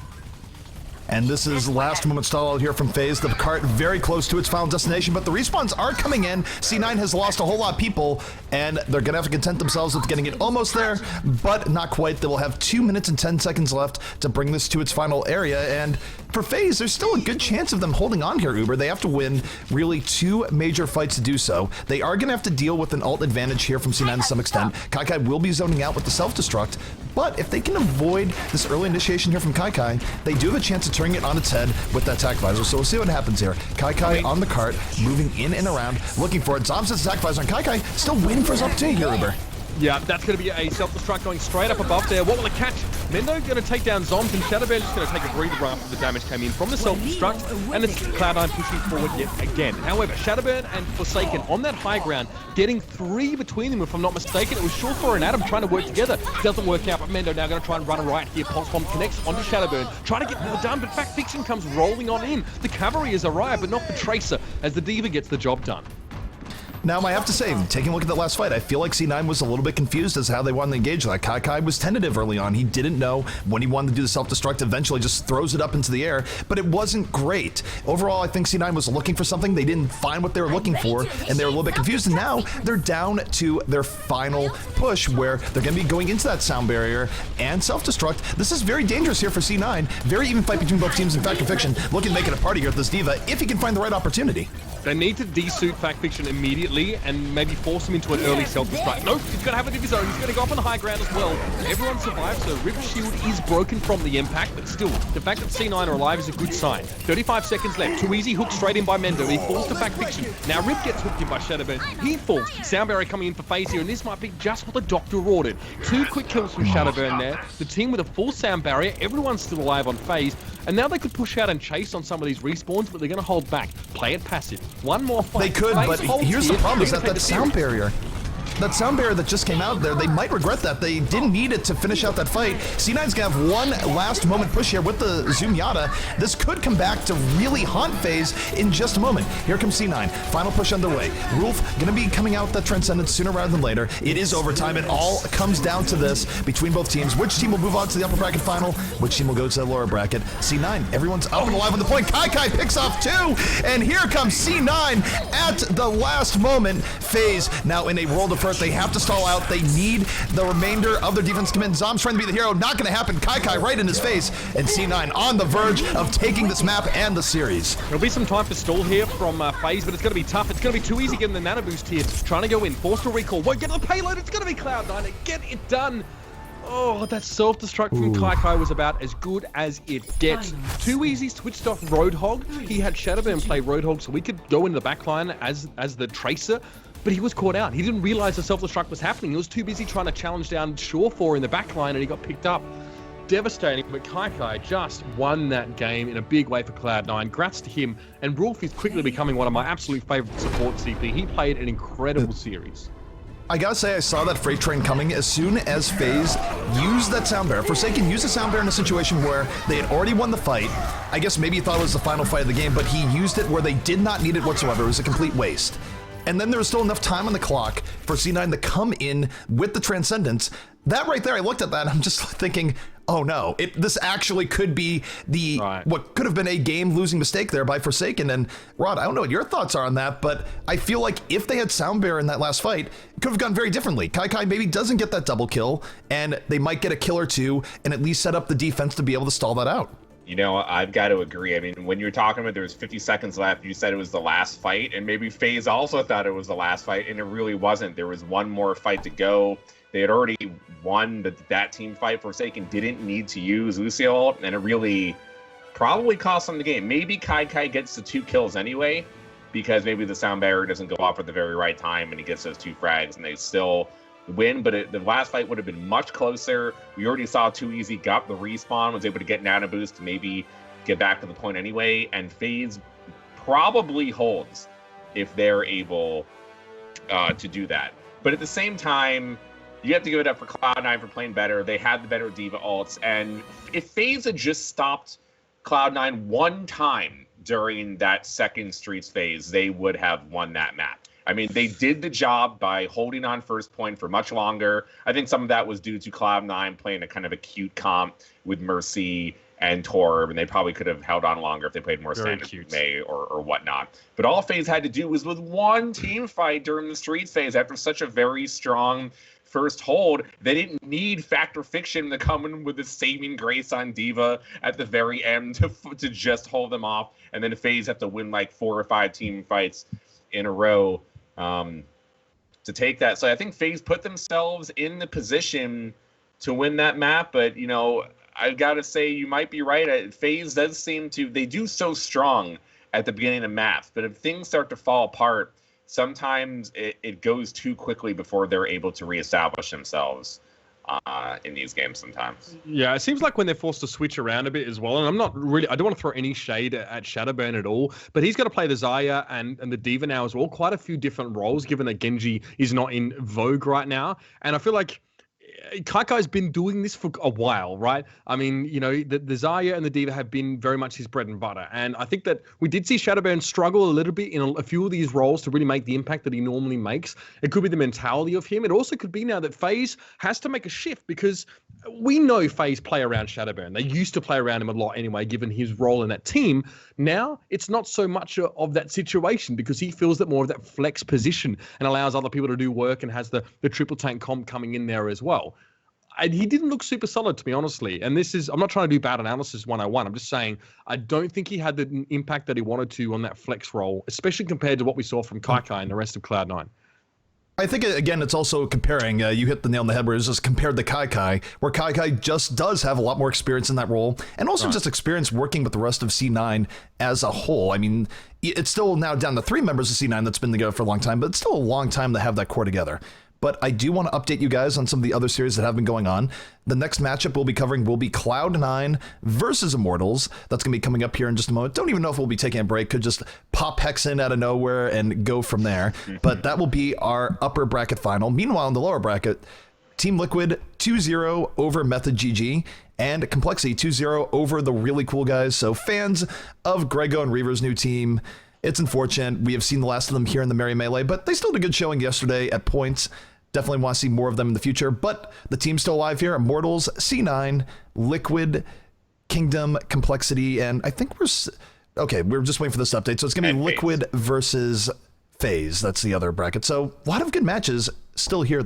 And this is last moment stall out here from FaZe. The cart very close to its final destination, but the respawns are coming in. C9 has lost a whole lot of people, and they're going to have to content themselves with getting it almost there, but not quite. They will have 2 minutes and 10 seconds left to bring this to its final area, and for FaZe, there's still a good chance of them holding on here, Uber. They have to win really 2 major fights to do so. They are going to have to deal with an ult advantage here from C9 to some extent. Kaikai will be zoning out with the self-destruct, but if they can avoid this early initiation here from Kaikai, they do have a chance of turning it on its head with that attack visor. So we'll see what happens here. Kaikai on the cart, moving in and around, looking for it. Zombs has attack visor, and Kaikai still waiting for his opportunity here, Uber. Yeah, that's going to be a self-destruct going straight up above there. What will it catch? Mendo going to take down Zombs, and Shadowbear just going to take a breather after the damage came in from the self-destruct, and it's Cloud9 pushing forward yet again. However, Shadowbear and Forsaken on that high ground, getting 3 between them, if I'm not mistaken. It was Surefire and Adam trying to work together. Doesn't work out, but Mendo now going to try and run right here. Pulse Bomb connects onto Shadowburn, trying to get more done, but Fact Fiction comes rolling on in. The cavalry has arrived, but not the Tracer, as the Diva gets the job done. Now, I have to say, taking a look at that last fight, I feel like C9 was a little bit confused as to how they wanted to engage that. Kai was tentative early on. He didn't know when he wanted to do the self-destruct, eventually just throws it up into the air, but it wasn't great. Overall, I think C9 was looking for something. They didn't find what they were looking for, and they were a little bit confused, and now they're down to their final push, where they're going to be going into that sound barrier and self-destruct. This is very dangerous here for C9. Very even fight between both teams in Fact Fiction, looking to make it a party here with this Diva, if he can find the right opportunity. They need to desuit Fact Fiction immediately and maybe force him into an early self-destruct. Nope, he's going to have it of his own. He's going to go up on the high ground as well. Everyone survives, so Rip's shield is broken from the impact, but still, the fact that C9 are alive is a good sign. 35 seconds left. Too easy, hook straight in by Mendo. He falls to Fact Fiction. Now Rip gets hooked in by Shadowburn. He falls. Soundberry coming in for FaZe here, and this might be just what the doctor ordered. 2 quick kills from Shadowburn there. The team with a full sound barrier. Everyone's still alive on FaZe. And now they could push out and chase on some of these respawns, but they're going to hold back. Play it passive. One more fight. They could, but here's the problem, is that sound barrier. That sound barrier that just came out there, they might regret that. They didn't need it to finish out that fight. C9's gonna have one last moment push here with the Zoom Yata. This could come back to really haunt FaZe in just a moment. Here comes C9, final push underway. Rulf gonna be coming out that Transcendence sooner rather than later. It is overtime. It all comes down to this between both teams. Which team will move on to the upper bracket final? Which team will go to the lower bracket? C9, everyone's up and alive on the point. Kai picks off 2, and here comes C9 at the last moment. FaZe now in a world of hurt. They have to stall out. They need the remainder of their defense to come in. Zom's trying to be the hero. Not going to happen. Kai right in his face. And C9 on the verge of taking this map and the series. There'll be some time for stall here from FaZe, but it's going to be tough. It's going to be too easy getting the nano boost here. Trying to go in. Forced to recall. Won't get the payload. It's going to be Cloud9. Get it done. Oh, that self-destruct from Kai was about as good as it gets. Too easy switched off Roadhog. He had Shadowburn play Roadhog, so we could go into the backline as the Tracer. But he was caught out. He didn't realize the self-destruct was happening. He was too busy trying to challenge down Surefire in the backline, and he got picked up. Devastating, but Kai just won that game in a big way for Cloud9. Grats to him, and Rolf is quickly becoming one of my absolute favorite support CP. He played an incredible series. I gotta say, I saw that freight train coming as soon as FaZe used that sound barrier. Forsaken used the sound barrier in a situation where they had already won the fight. I guess maybe he thought it was the final fight of the game, but he used it where they did not need it whatsoever. It was a complete waste. And then there was still enough time on the clock for C9 to come in with the Transcendence. That right there, I looked at that and I'm just thinking, oh no, this actually could be the what could have been a game-losing mistake there by Forsaken. And Rod, I don't know what your thoughts are on that, but I feel like if they had Sound Bear in that last fight, it could have gone very differently. Kai maybe doesn't get that double kill, and they might get a kill or two and at least set up the defense to be able to stall that out. You know, I've got to agree. I mean, when you were talking about there was 50 seconds left, you said it was the last fight, and maybe FaZe also thought it was the last fight, and it really wasn't. There was one more fight to go. They had already won that team fight. Forsaken didn't need to use Lucio, and it really probably cost them the game. Maybe Kai gets the 2 kills anyway, because maybe the sound barrier doesn't go off at the very right time, and he gets those 2 frags, and they still win. But the last fight would have been much closer. We already saw Too Easy got the respawn, was able to get nano boost to maybe get back to the point anyway, and FaZe probably holds if they're able to do that. But at the same time, you have to give it up for Cloud9 for playing better. They had the better Diva ults, and if FaZe had just stopped Cloud9 one time during that second Streets phase, they would have won that map. I mean, they did the job by holding on first point for much longer. I think some of that was due to Cloud9 playing a kind of a cute comp with Mercy and Torb, and they probably could have held on longer if they played more standard May or whatnot. But all FaZe had to do was with one team fight during the Streets phase after such a very strong first hold. They didn't need Factor Fiction to come in with a saving grace on Diva at the very end to just hold them off, and then FaZe have to win like 4 or 5 team fights in a row to take that. So I think FaZe put themselves in the position to win that map, but you know, I've got to say you might be right. FaZe does seem to, they do so strong at the beginning of maps, but if things start to fall apart, sometimes it goes too quickly before they're able to reestablish themselves in these games sometimes. Yeah, it seems like when they're forced to switch around a bit as well, and I don't want to throw any shade at Shadowburn at all, but he's got to play the Zarya and the D.Va now as well, quite a few different roles, given that Genji is not in vogue right now, and I feel like Kaikai's been doing this for a while, right? I mean, you know, the Zarya and the D.Va have been very much his bread and butter. And I think that we did see Shadowburn struggle a little bit in a few of these roles to really make the impact that he normally makes. It could be the mentality of him. It also could be now that FaZe has to make a shift, because we know FaZe play around Shadowburn. They used to play around him a lot anyway, given his role in that team. Now, it's not so much of that situation, because he feels that more of that flex position and allows other people to do work, and has the triple tank comp coming in there as well. He didn't look super solid to me, honestly. And this is, I'm not trying to do bad analysis 101. I'm just saying, I don't think he had the impact that he wanted to on that flex role, especially compared to what we saw from Kaikai and the rest of Cloud9. I think, again, it's also comparing. You hit the nail on the head where it's just compared to Kaikai, where Kaikai just does have a lot more experience in that role, and also just experience working with the rest of C9 as a whole. I mean, it's still now down to 3 members of C9 that's been together for a long time, but it's still a long time to have that core together. But I do want to update you guys on some of the other series that have been going on. The next matchup we'll be covering will be Cloud9 versus Immortals. That's going to be coming up here in just a moment. Don't even know if we'll be taking a break. Could just pop Hex in out of nowhere and go from there. But that will be our upper bracket final. Meanwhile, in the lower bracket, Team Liquid 2-0 over Method GG, and Complexity 2-0 over the really cool guys. So fans of Grego and Reaver's new team, it's unfortunate. We have seen the last of them here in the Merry Melee, but they still did a good showing yesterday at points. Definitely want to see more of them in the future, but the team's still alive here. Immortals, C9, Liquid, Kingdom, Complexity, and I think we're just waiting for this update. So it's going to be Liquid versus FaZe. That's the other bracket. So a lot of good matches still here.